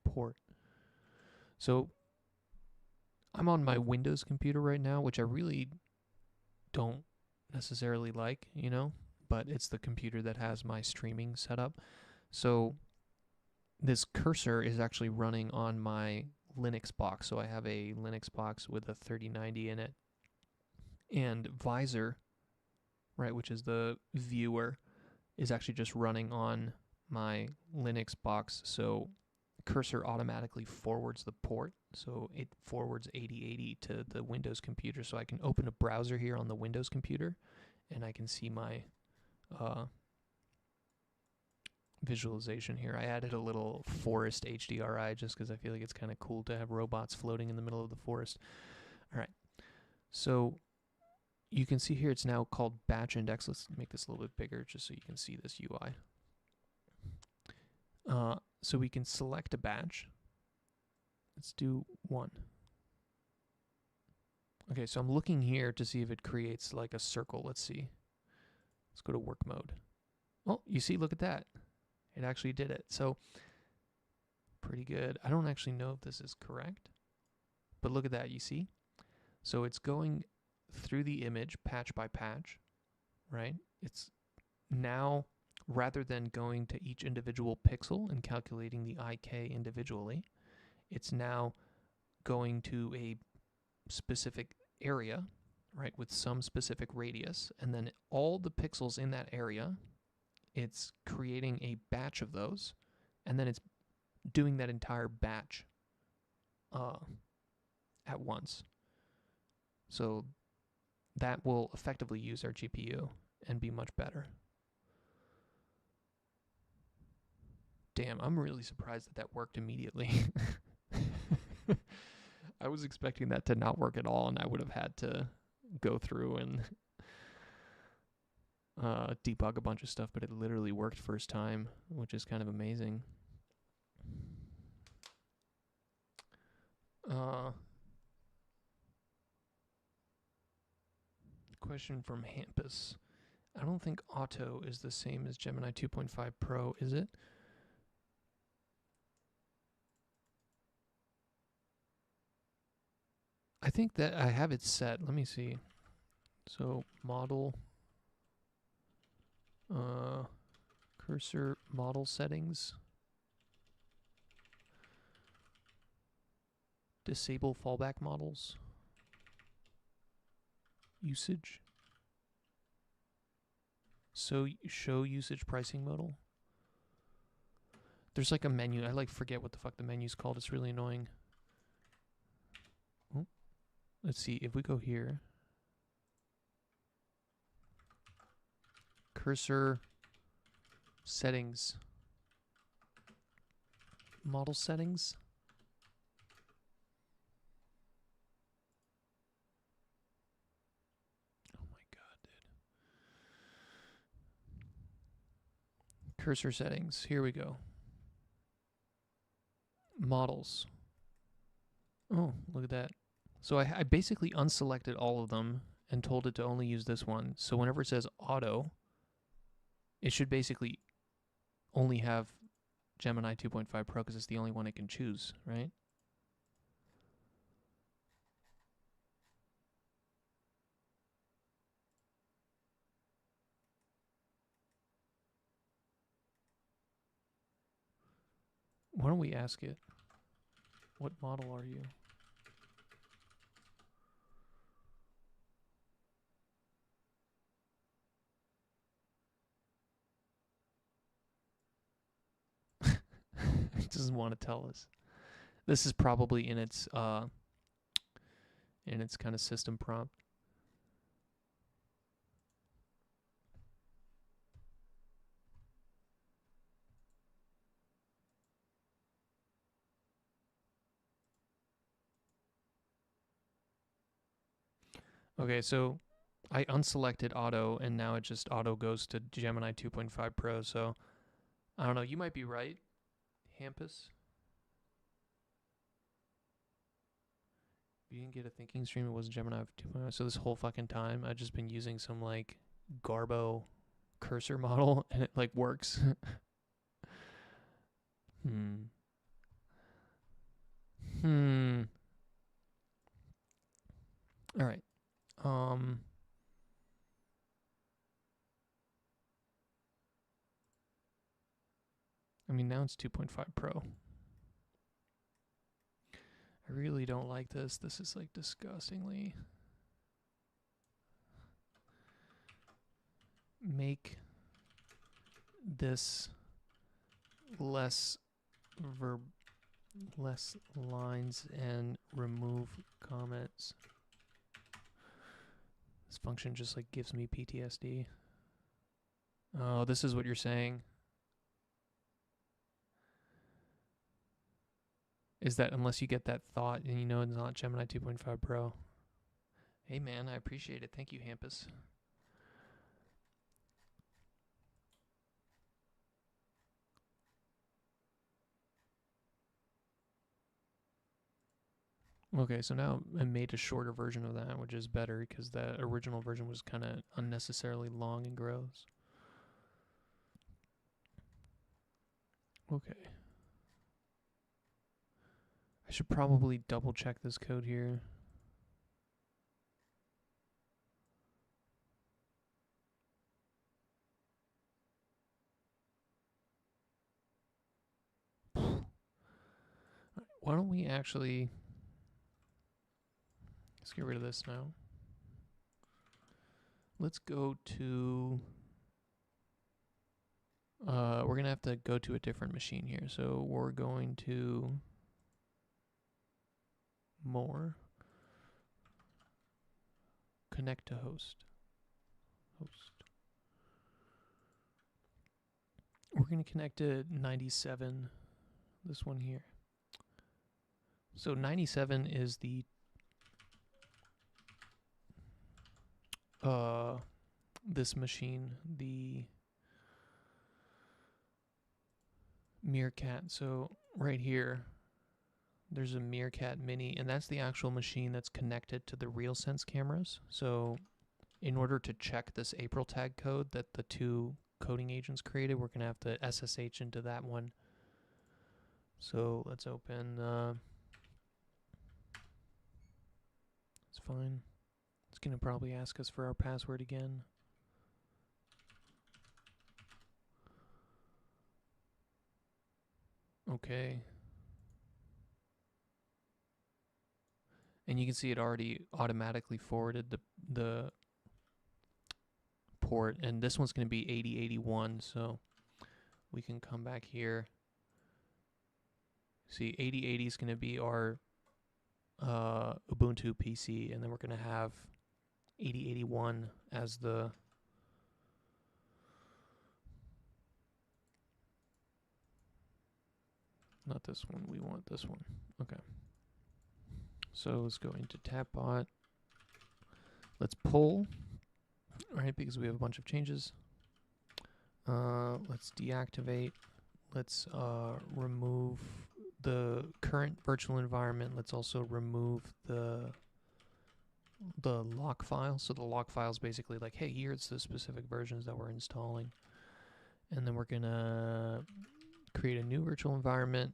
port. So I'm on my Windows computer right now, which I really don't necessarily like, you know, but it's the computer that has my streaming set up. So this cursor is actually running on my Linux box. So I have a Linux box with a 3090 in it. And Visor, right, which is the viewer, is actually just running on my Linux box. So cursor automatically forwards the port. So it forwards 8080 to the Windows computer. So I can open a browser here on the Windows computer and I can see my visualization here. I added a little forest HDRI just because I feel like it's kind of cool to have robots floating in the middle of the forest. All right. So you can see here it's now called batch index. Let's make this a little bit bigger just so you can see this UI. So we can select a batch. Let's do 1. Okay, so I'm looking here to see if it creates like a circle. Let's see. Let's go to work mode. Oh, you see, look at that. It actually did it. So pretty good. I don't actually know if this is correct, but look at that, you see? So it's going through the image patch by patch, right? It's now, rather than going to each individual pixel and calculating the IK individually, it's now going to a specific area, right, with some specific radius, and then all the pixels in that area, it's creating a batch of those, and then it's doing that entire batch at once. So that will effectively use our GPU and be much better. Damn, I'm really surprised that worked immediately. I was expecting that to not work at all, and I would have had to go through and debug a bunch of stuff, but it literally worked first time, which is kind of amazing. Question from Hampus. I don't think Auto is the same as Gemini 2.5 Pro, is it? I think that I have it set. Let me see. So model, cursor model settings, disable fallback models, usage, so show usage pricing modal. There's like a menu. I like forget what the fuck the menu's called. It's really annoying. Oh, let's see if we go here. Cursor settings, model settings. Oh my god, dude. Cursor settings. Here we go. Models. Oh, look at that. So I basically unselected all of them and told it to only use this one. So whenever it says auto, it should basically only have Gemini 2.5 Pro because it's the only one it can choose, right? Why don't we ask it? What model are you? It doesn't want to tell us. This is probably in its kind of system prompt. Okay, so I unselected auto, and now it just auto goes to Gemini 2.5 Pro. So I don't know. You might be right, Hampus. If you didn't get a thinking stream, it was Gemini 2.5. So this whole fucking time, I've just been using some like Garbo cursor model, and it like works. All right. I mean, now it's 2.5 Pro. I really don't like this. This is like disgustingly. Make this less less lines and remove comments. This function just like gives me PTSD. Oh, this is what you're saying. Is that unless you get that thought and you know it's not Gemini 2.5 Pro. Hey man, I appreciate it. Thank you, Hampus. Okay, so now I made a shorter version of that, which is better because that original version was kind of unnecessarily long and gross. Okay. I should probably double check this code here. Why don't we actually... Let's get rid of this now. Let's go to... we're going to have to go to a different machine here. So we're going to... More. Connect to host. We're going to connect to 97. This one here. So 97 is the this machine, the Meerkat. So right here, there's a Meerkat Mini, and that's the actual machine that's connected to the RealSense cameras. So in order to check this April tag code that the two coding agents created, we're going to have to SSH into that one. So let's open... it's fine. It's going to probably ask us for our password again. Okay. And you can see it already automatically forwarded the port, and this one's going to be 8081, so we can come back here. See, 8080 is going to be our Ubuntu PC, and then we're going to have 8081 as the not this one, we want this one. Okay. So let's go into tapbot. Let's pull, right, because we have a bunch of changes. Let's deactivate. Let's remove the current virtual environment. Let's also remove the lock file. So the lock file is basically like, hey, here's the specific versions that we're installing. And then we're gonna create a new virtual environment.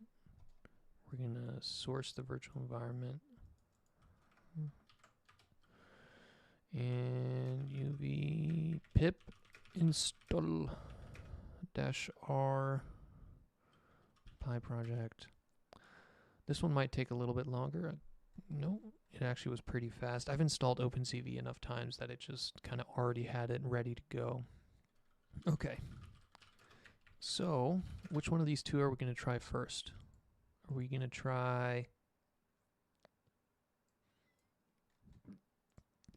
We're gonna source the virtual environment. And uv pip install -r pi project. This one might take a little bit longer. No, it actually was pretty fast. I've installed OpenCV enough times that it just kind of already had it ready to go. Okay. So, which one of these two are we going to try first? Are we going to try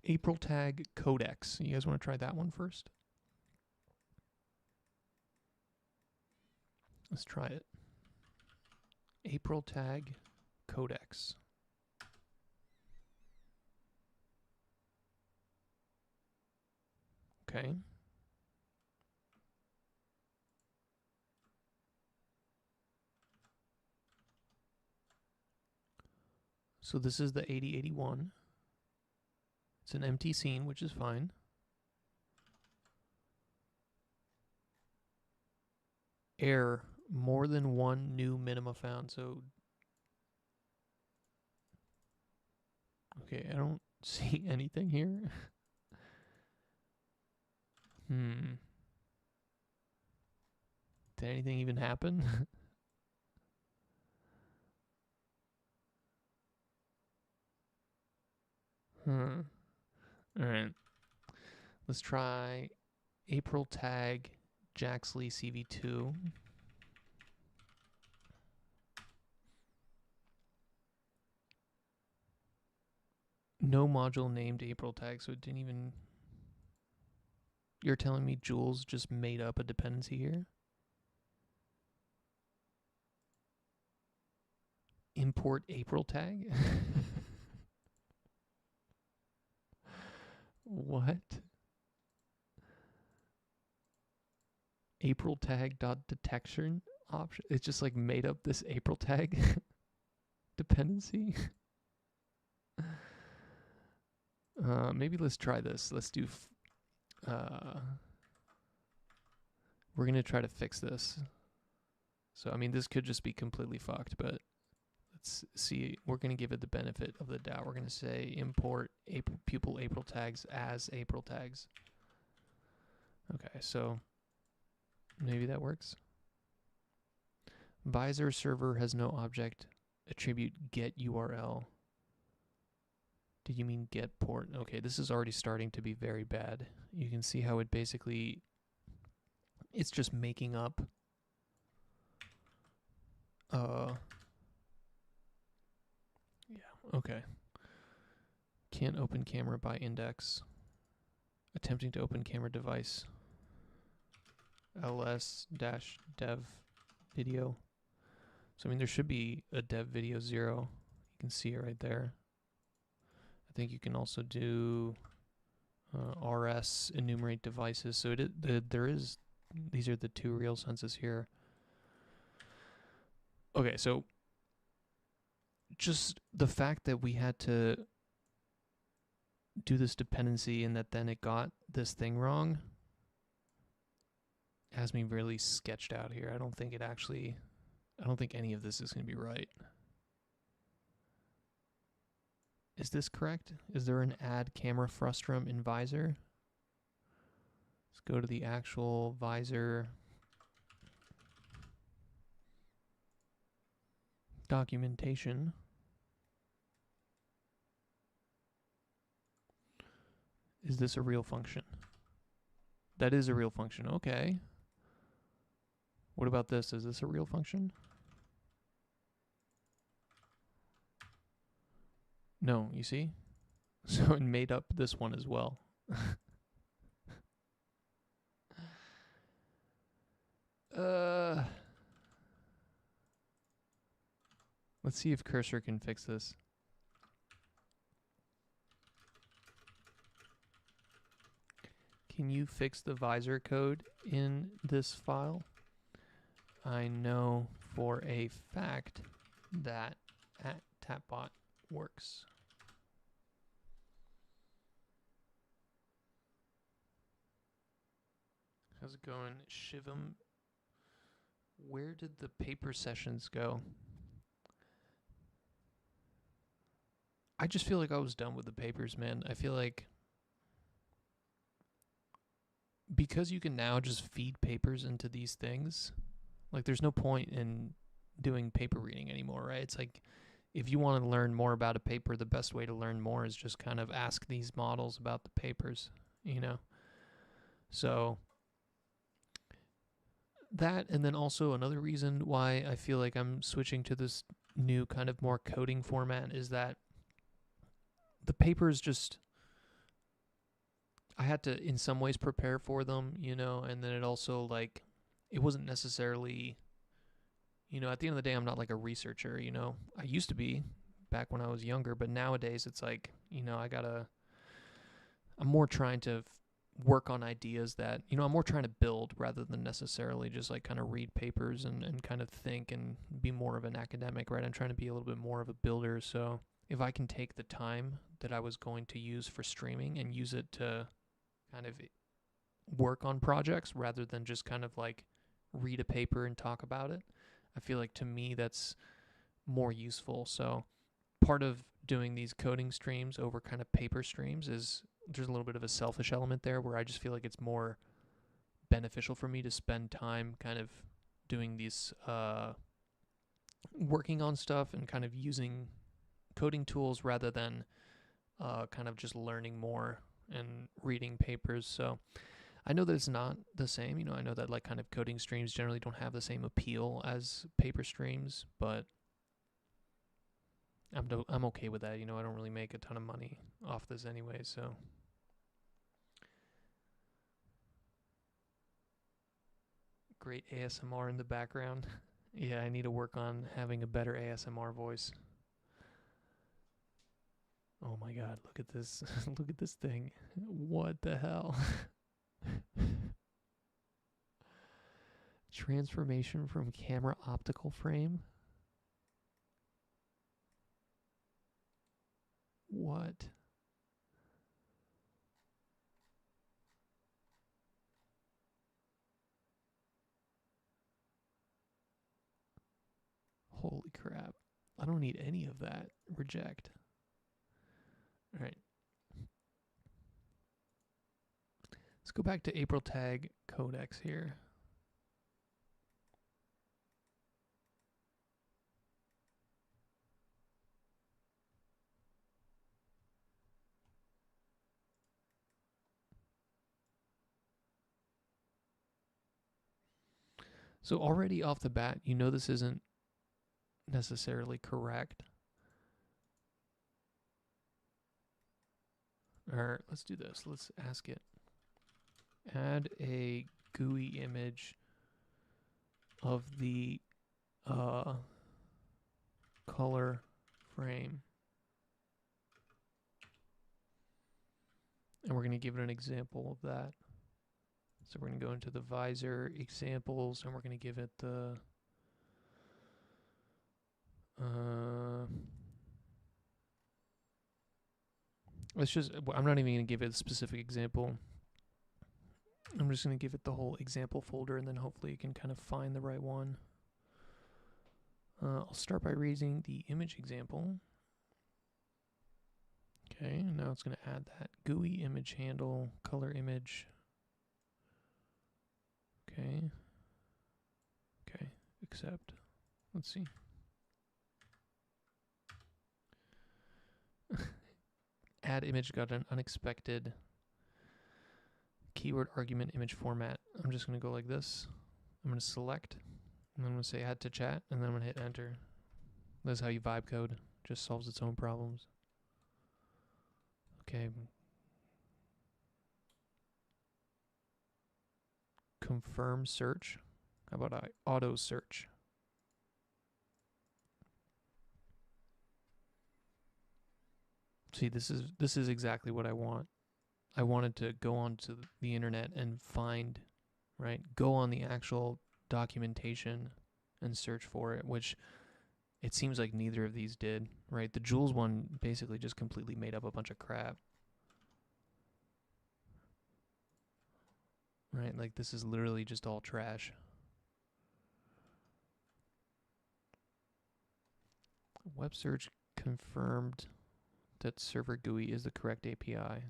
April tag Codex? You guys want to try that one first? Let's try it. April tag Codex. Okay. So this is the 8081. It's an empty scene, which is fine. Error, more than one new minima found. So, okay, I don't see anything here. Did anything even happen? Alright. Let's try April tag Jaxley CV2. No module named April tag, so it didn't even... You're telling me Jules just made up a dependency here? Import April tag? What? April tag dot detection option? It's just like made up this April tag dependency. Maybe let's try this. Let's do. We're gonna try to fix this. So I mean, this could just be completely fucked, but let's see. We're gonna give it the benefit of the doubt. We're gonna say import pupil April tags as April tags. Okay, so maybe that works. Visor server has no object attribute get URL. Did you mean get port? Okay, this is already starting to be very bad. You can see how it basically, it's just making up yeah, okay. Can't open camera by index. Attempting to open camera device. ls-dev video. So I mean there should be a dev video 0. You can see it right there. I think you can also do rs enumerate devices. So there is, these are the two real senses here. Okay, so just the fact that we had to do this dependency and that then it got this thing wrong has me really sketched out here. I don't think any of this is going to be right. Is this correct? Is there an add camera frustrum in visor? Let's go to the actual visor documentation. Is this a real function? That is a real function. Okay. What about this? Is this a real function? No, you see? So it made up this one as well. Let's see if Cursor can fix this. Can you fix the visor code in this file? I know for a fact that @tapbot works. How's it going, Shivam? Where did the paper sessions go? I just feel like I was done with the papers, man. I feel like because you can now just feed papers into these things, like there's no point in doing paper reading anymore, right? It's like if you want to learn more about a paper, the best way to learn more is just kind of ask these models about the papers, you know? So that, and then also another reason why I feel like I'm switching to this new kind of more coding format is that the papers just, I had to in some ways prepare for them, you know, and then it also like, it wasn't necessarily, you know, at the end of the day, I'm not like a researcher, you know. I used to be back when I was younger, but nowadays it's like, you know, I'm more trying to work on ideas that, you know, I'm more trying to build rather than necessarily just like kind of read papers and kind of think and be more of an academic, right? I'm trying to be a little bit more of a builder. So if I can take the time that I was going to use for streaming and use it to kind of work on projects rather than just kind of like read a paper and talk about it, I feel like to me that's more useful. So part of doing these coding streams over kind of paper streams is there's a little bit of a selfish element there where I just feel like it's more beneficial for me to spend time kind of doing these working on stuff and kind of using coding tools rather than kind of just learning more and reading papers. So I know that it's not the same, you know, I know that like kind of coding streams generally don't have the same appeal as paper streams, but I'm okay with that, you know. I don't really make a ton of money off this anyway, so. Great ASMR in the background. Yeah, I need to work on having a better ASMR voice. Oh my god, look at this. Look at this thing. What the hell? Transformation from camera optical frame? What? Holy crap. I don't need any of that. Reject. Alright. Let's go back to April tag Codex here. So already off the bat, you know this isn't necessarily correct. Or let's do this. Let's ask it. Add a GUI image of the color frame. And we're going to give it an example of that. So we're going to go into the visor examples and we're going to give it the I'm not even going to give it a specific example. I'm just going to give it the whole example folder and then hopefully it can kind of find the right one. I'll start by reading the image example. Okay, and now it's going to add that GUI image handle, color image. Okay. Okay, accept. Let's see. Add image got an unexpected keyword argument image format. I'm just going to go like this. I'm going to select, and then I'm going to say add to chat, and then I'm going to hit enter. That's how you vibe code. Just solves its own problems. Okay. Confirm search. How about I auto search? See, this is exactly what I want. I wanted to go onto the internet and find, right? Go on the actual documentation and search for it, which it seems like neither of these did, right? The Jules one basically just completely made up a bunch of crap. Right? Like this is literally just all trash. Web search confirmed that server GUI is the correct API.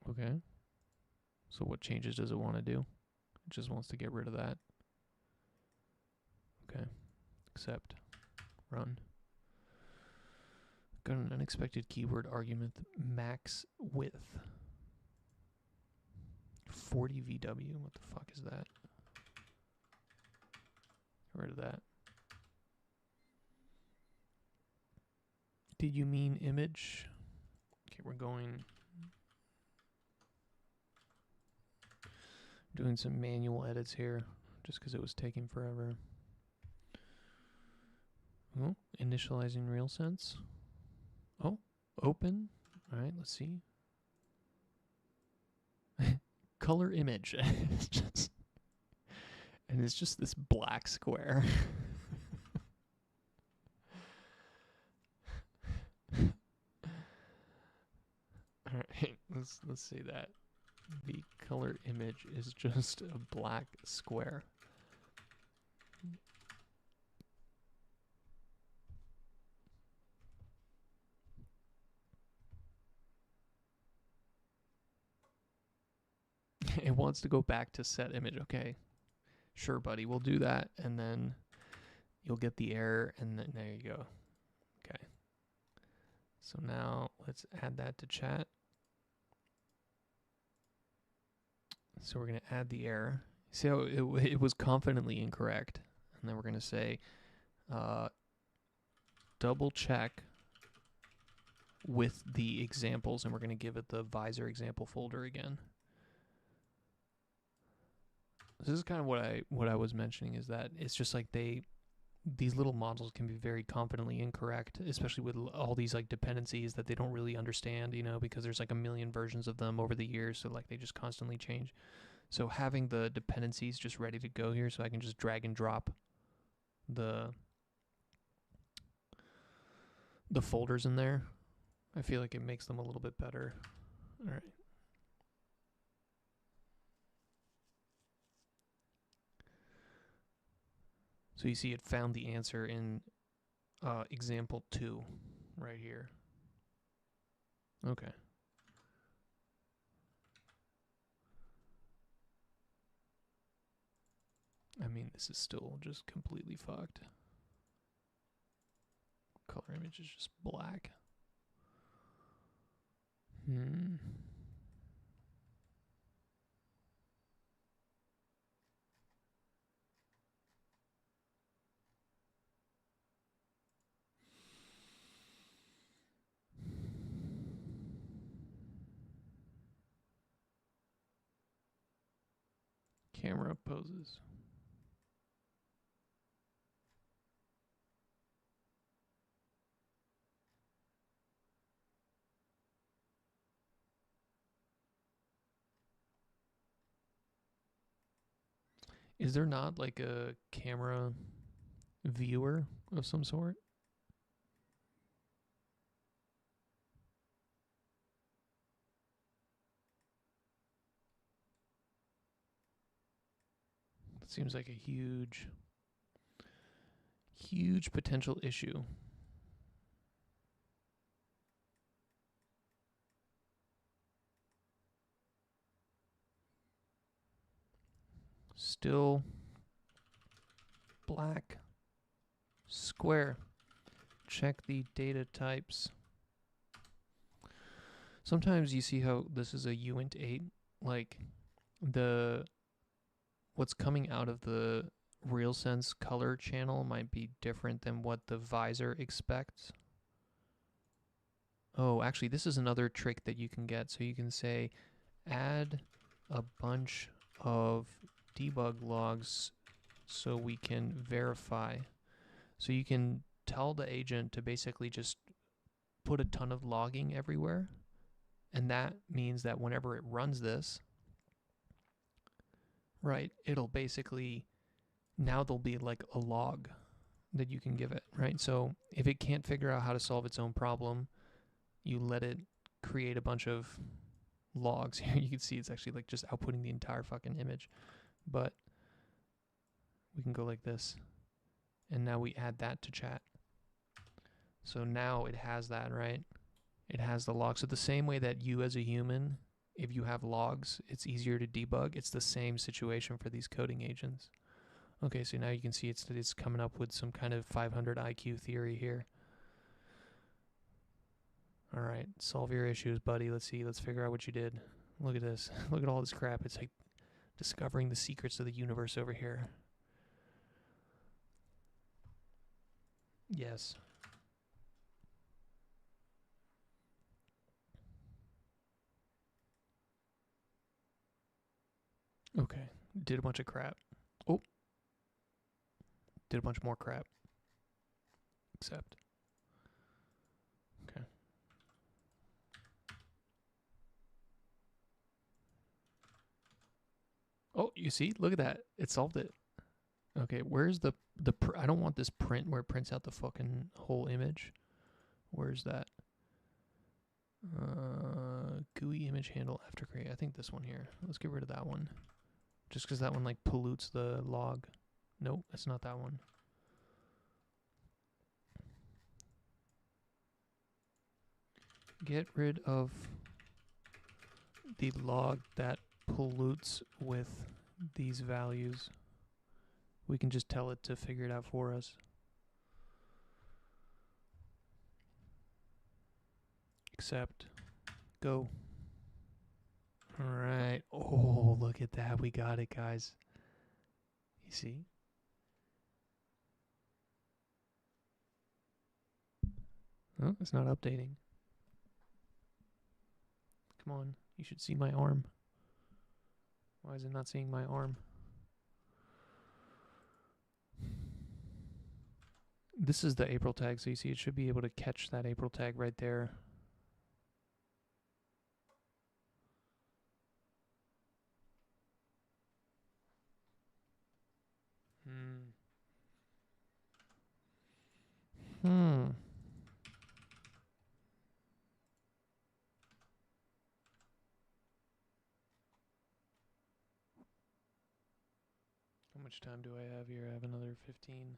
Okay. So what changes does it want to do? It just wants to get rid of that. Okay. Accept. Run. Got an unexpected keyword argument max width. 40 VW. What the fuck is that? rid of that. Did you mean image? Okay, we're doing some manual edits here just because it was taking forever. Oh, initializing RealSense. Oh, open. All right, let's see. Color image. And it's just this black square. All right, let's see that. The color image is just a black square. It wants to go back to set image. Okay, sure, buddy, we'll do that, and then you'll get the error, and then there you go. Okay. So now let's add that to chat. So we're going to add the error. See how it was confidently incorrect. And then we're going to say double check with the examples, and we're going to give it the visor example folder again. This is kind of what I was mentioning, is that it's just like these little models can be very confidently incorrect, especially with all these like dependencies that they don't really understand, you know, because there's like a million versions of them over the years, so like they just constantly change. So having the dependencies just ready to go here, so I can just drag and drop the folders in there, I feel like it makes them a little bit better. All right. So you see it found the answer in example 2 right here. Okay. I mean, this is still just completely fucked. Color image is just black. Camera poses. Is there not like a camera viewer of some sort? It seems like a huge potential issue. Still black square. Check the data types. Sometimes you see how this is a uint 8, like what's coming out of the RealSense color channel might be different than what the visor expects. Oh, actually, this is another trick that you can get. So you can say add a bunch of debug logs so we can verify. So you can tell the agent to basically just put a ton of logging everywhere, and that means that whenever it runs this, right, it'll basically, now there'll be like a log that you can give it, right? So if it can't figure out how to solve its own problem, you let it create a bunch of logs. Here you can see it's actually like just outputting the entire fucking image. But we can go like this, and now we add that to chat. So now it has that, right? It has the log. So the same way that you as a human, if you have logs, it's easier to debug. It's the same situation for these coding agents. Okay, so now you can see it's coming up with some kind of 500 IQ theory here. All right, solve your issues, buddy. Let's see. Let's figure out what you did. Look at this. Look at all this crap. It's like discovering the secrets of the universe over here. Yes. Okay. Did a bunch of crap. Oh. Did a bunch more crap. Accept. Okay. Oh, you see? Look at that. It solved it. Okay, where's the I don't want this print where it prints out the fucking whole image. Where's that? GUI image handle after create. I think this one here. Let's get rid of that one. Just because that one like pollutes the log. Nope, that's not that one. Get rid of the log that pollutes with these values. We can just tell it to figure it out for us. Accept. Go. Alright. Oh, look at that. We got it, guys. You see? Oh, it's not updating. Come on. You should see my arm. Why is it not seeing my arm? This is the April tag, so you see it should be able to catch that April tag right there. How much time do I have here? I have another 15.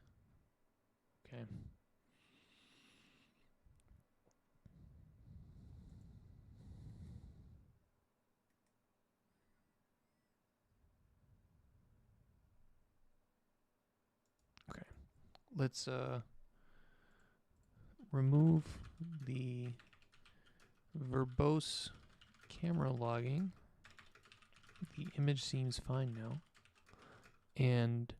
Okay. Okay. Let's remove the verbose camera logging. The image seems fine now. And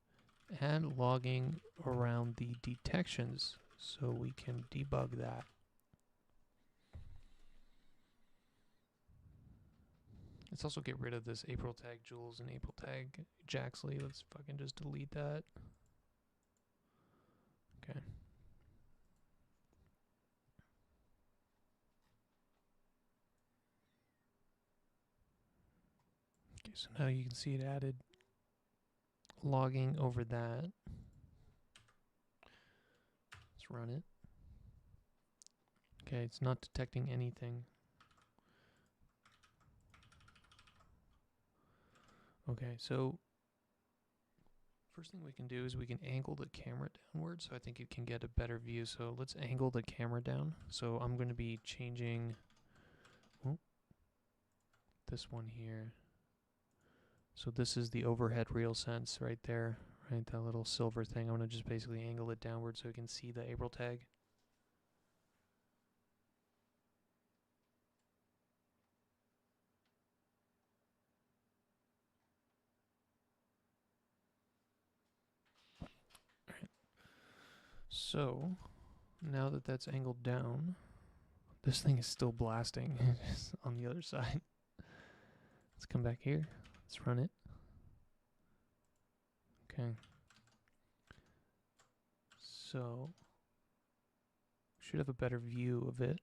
add logging around the detections so we can debug that. Let's also get rid of this April tag Jules and April tag Jaxley. Let's fucking just delete that. Okay. Okay, so now you can see it added logging over that. Let's run it. Okay, it's not detecting anything. Okay, so first thing we can do is we can angle the camera downward so I think it can get a better view. So let's angle the camera down. So I'm going to be changing this one here. So this is the overhead real sense right there, right? That little silver thing. I'm going to just basically angle it downward so we can see the April tag. So now that that's angled down, this thing is still blasting on the other side. Let's come back here. Let's run it. Okay. So should have a better view of it.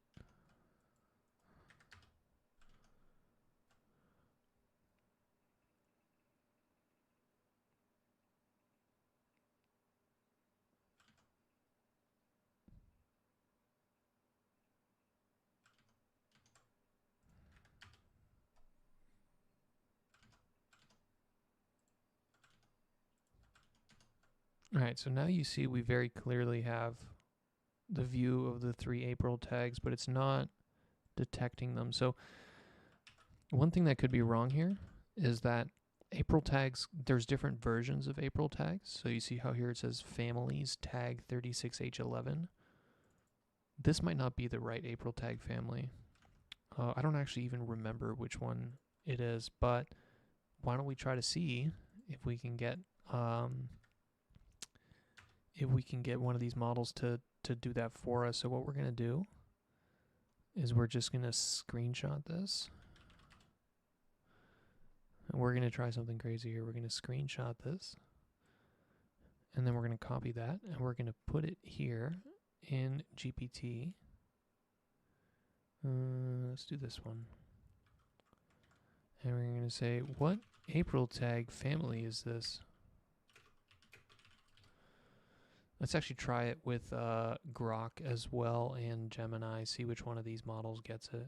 Alright, so now you see we very clearly have the view of the 3 April tags, but it's not detecting them. So one thing that could be wrong here is that April tags, there's different versions of April tags. So you see how here it says families tag 36H11. This might not be the right April tag family. I don't actually even remember which one it is, but why don't we try to see if we can get one of these models to to do that for us. So what we're going to do is we're just going to screenshot this. And we're going to try something crazy here. We're going to screenshot this. And then we're going to copy that. And we're going to put it here in GPT. Let's do this one. And we're going to say, what April tag family is this? Let's actually try it with Grok as well and Gemini, see which one of these models gets it.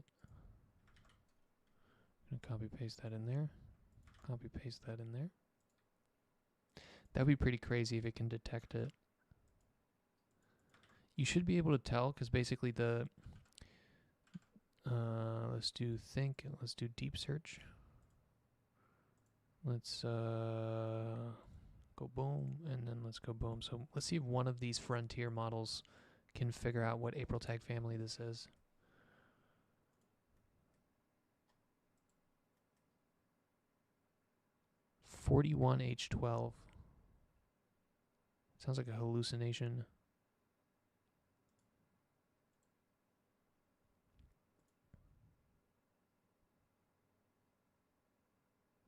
I'm gonna copy paste that in there. Copy paste that in there. That'd be pretty crazy if it can detect it. You should be able to tell because basically the let's do think, let's do deep search. Let's go boom, and then let's go boom. So let's see if one of these frontier models can figure out what April tag family this is. (41H12). Sounds like a hallucination.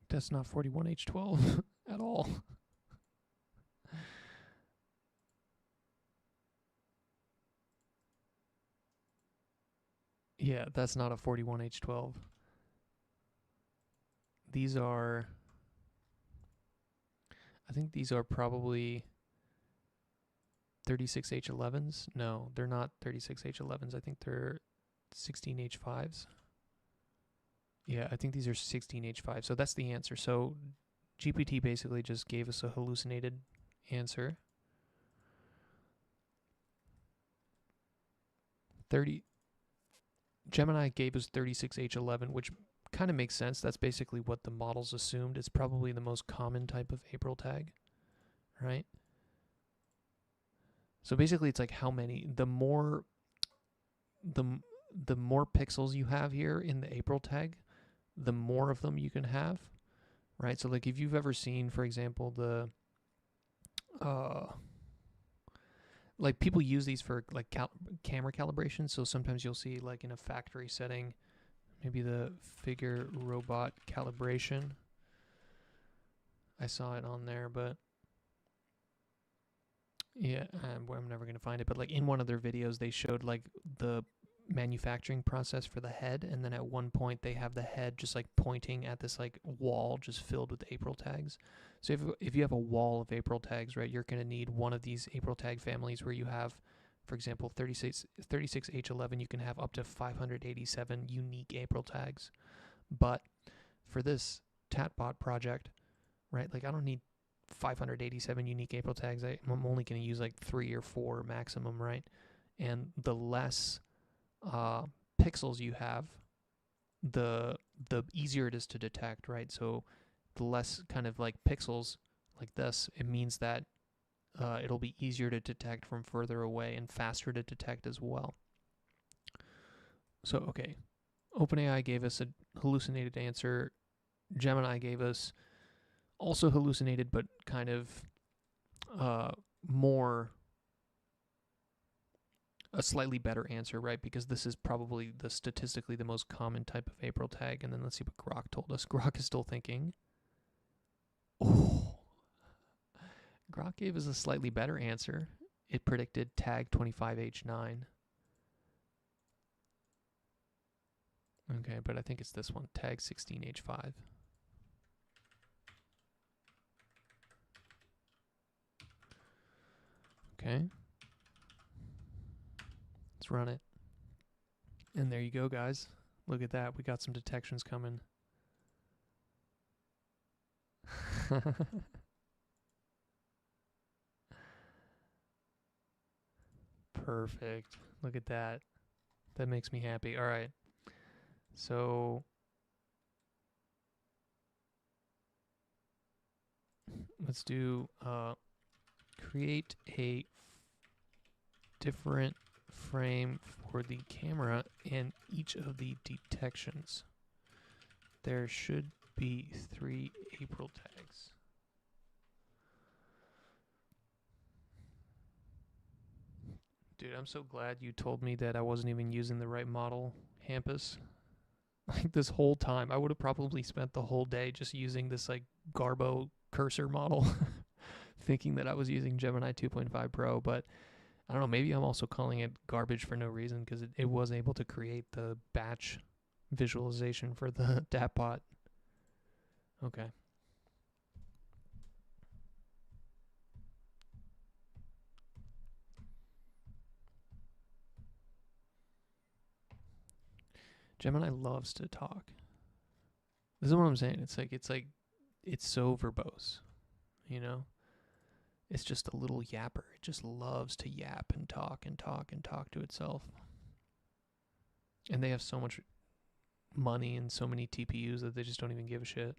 That's not 41H12 at all. Yeah, that's not a 41H12. These are, I think these are probably 36H11s. No, they're not 36H11s. I think they're 16H5s. Yeah, I think these are 16H5. So that's the answer. So GPT basically just gave us a hallucinated answer. 30. Gemini gave us 36H11, which kind of makes sense. That's basically what the models assumed. It's probably the most common type of April tag, right? So basically it's like how many, the more pixels you have here in the April tag, the more of them you can have, right? So like if you've ever seen, for example, the like people use these for like camera calibration. So sometimes you'll see like in a factory setting, maybe the figure robot calibration. I saw it on there, but yeah, I'm never going to find it. But like in one of their videos, they showed like the manufacturing process for the head, and then at one point they have the head just like pointing at this like wall just filled with April tags. So if you have a wall of April tags, right, you're going to need one of these April tag families where you have, for example, 36H11, you can have up to 587 unique April tags. But for this TatBot project, right, like I don't need 587 unique April tags. I'm only going to use like 3 or 4 maximum, right? And the less pixels you have, the easier it is to detect, right? So the less kind of like pixels like this, it means that it'll be easier to detect from further away and faster to detect as well. So, okay, OpenAI gave us a hallucinated answer. Gemini gave us also hallucinated, but kind of more a slightly better answer, right? Because this is probably the statistically the most common type of April tag. And then let's see what Grok told us. Grok is still thinking. Oh, Grok gave us a slightly better answer. It predicted tag 25H9. Okay, but I think it's this one, tag 16H5. Okay. Let's run it. And there you go, guys. Look at that. We got some detections coming. Perfect. Look at that. That makes me happy. All right. So let's do create a different frame for the camera and each of the detections. There should be 3 April tags. Dude, I'm so glad you told me that I wasn't even using the right model, Hampus. Like this whole time, I would have probably spent the whole day just using this like Garbo cursor model, thinking that I was using Gemini 2.5 Pro, but I don't know, maybe I'm also calling it garbage for no reason because it was able to create the batch visualization for the DAPbot. Okay. Gemini loves to talk. This is what I'm saying. It's so verbose, you know? It's just a little yapper. It just loves to yap and talk and talk and talk to itself. And they have so much money and so many TPUs that they just don't even give a shit.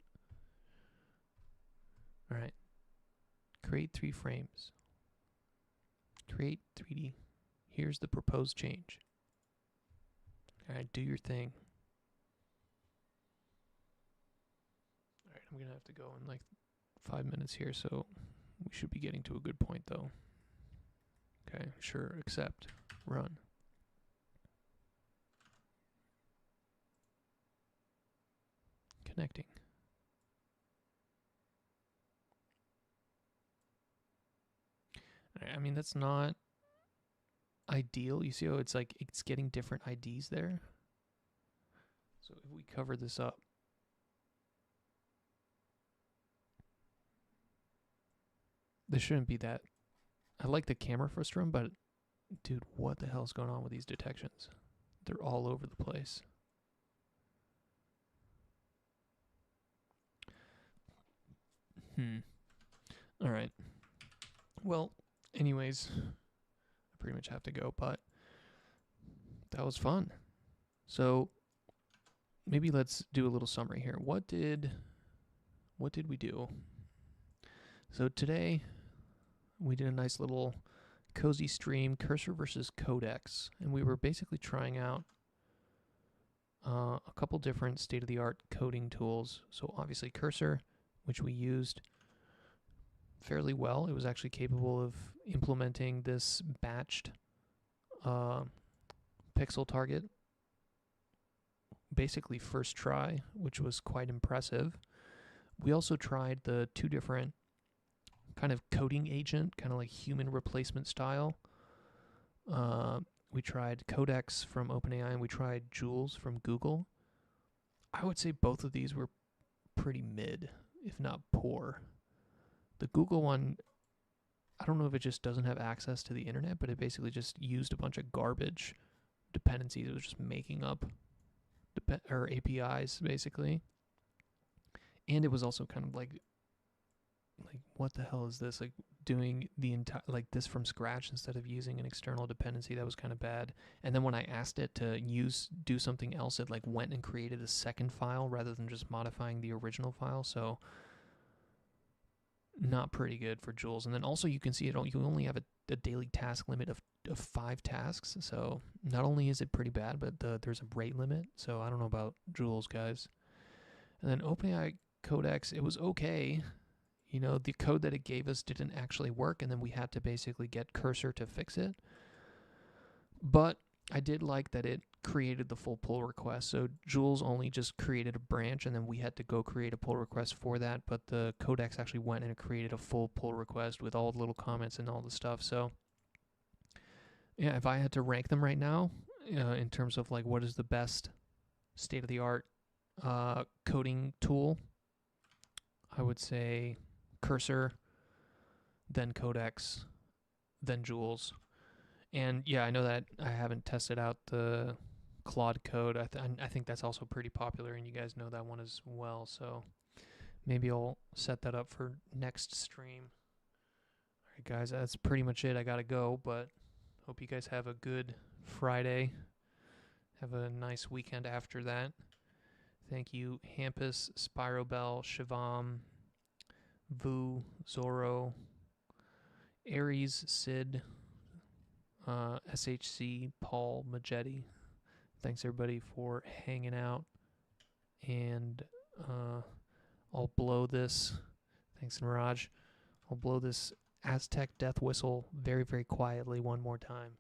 All right. Create 3 frames. Create 3D. Here's the proposed change. All right, do your thing. All right, I'm going to have to go in like 5 minutes here, so we should be getting to a good point, though. Okay, sure, accept, run. Connecting. All right, I mean, that's not ideal. You see how it's like it's getting different IDs there? So if we cover this up, this shouldn't be that. I like the camera first run, but dude, what the hell's going on with these detections? They're all over the place. All right. Well, anyways, I pretty much have to go, but that was fun. So maybe let's do a little summary here. What did we do? So today we did a nice little cozy stream, Cursor versus Codex, and we were basically trying out a couple different state-of-the-art coding tools. So obviously Cursor, which we used fairly well. It was actually capable of implementing this batched pixel target basically first try, which was quite impressive. We also tried the 2 different kind of coding agent, kind of like human replacement style. We tried Codex from OpenAI and we tried Jules from Google. I would say both of these were pretty mid, if not poor. The Google one, I don't know if it just doesn't have access to the internet, but it basically just used a bunch of garbage dependencies. It was just making up or APIs, basically. And it was also kind of like what the hell is this? Like doing the entire like this from scratch instead of using an external dependency. That was kind of bad. And then when I asked it to do something else, it like went and created a second file rather than just modifying the original file. So not pretty good for Jules. And then also you can see you only have a daily task limit of 5 tasks. So not only is it pretty bad, but there's a rate limit. So I don't know about Jules, guys. And then OpenAI Codex, it was okay. You know, the code that it gave us didn't actually work, and then we had to basically get Cursor to fix it. But I did like that it created the full pull request. So Jules only just created a branch, and then we had to go create a pull request for that. But the Codex actually went and created a full pull request with all the little comments and all the stuff. So yeah, if I had to rank them right now, in terms of like what is the best state-of-the-art coding tool, I would say Cursor, then Codex, then Jules. And yeah, I know that I haven't tested out the Claude code. I think that's also pretty popular, and you guys know that one as well. So maybe I'll set that up for next stream. All right, guys, that's pretty much it. I gotta go, but hope you guys have a good Friday. Have a nice weekend after that. Thank you, Hampus, Spirobel, Shivam, Vu, Zorro, Aries, Sid, SHC, Paul, Majetti. Thanks everybody for hanging out. And I'll blow this. Thanks, Mirage. I'll blow this Aztec death whistle very, very quietly one more time.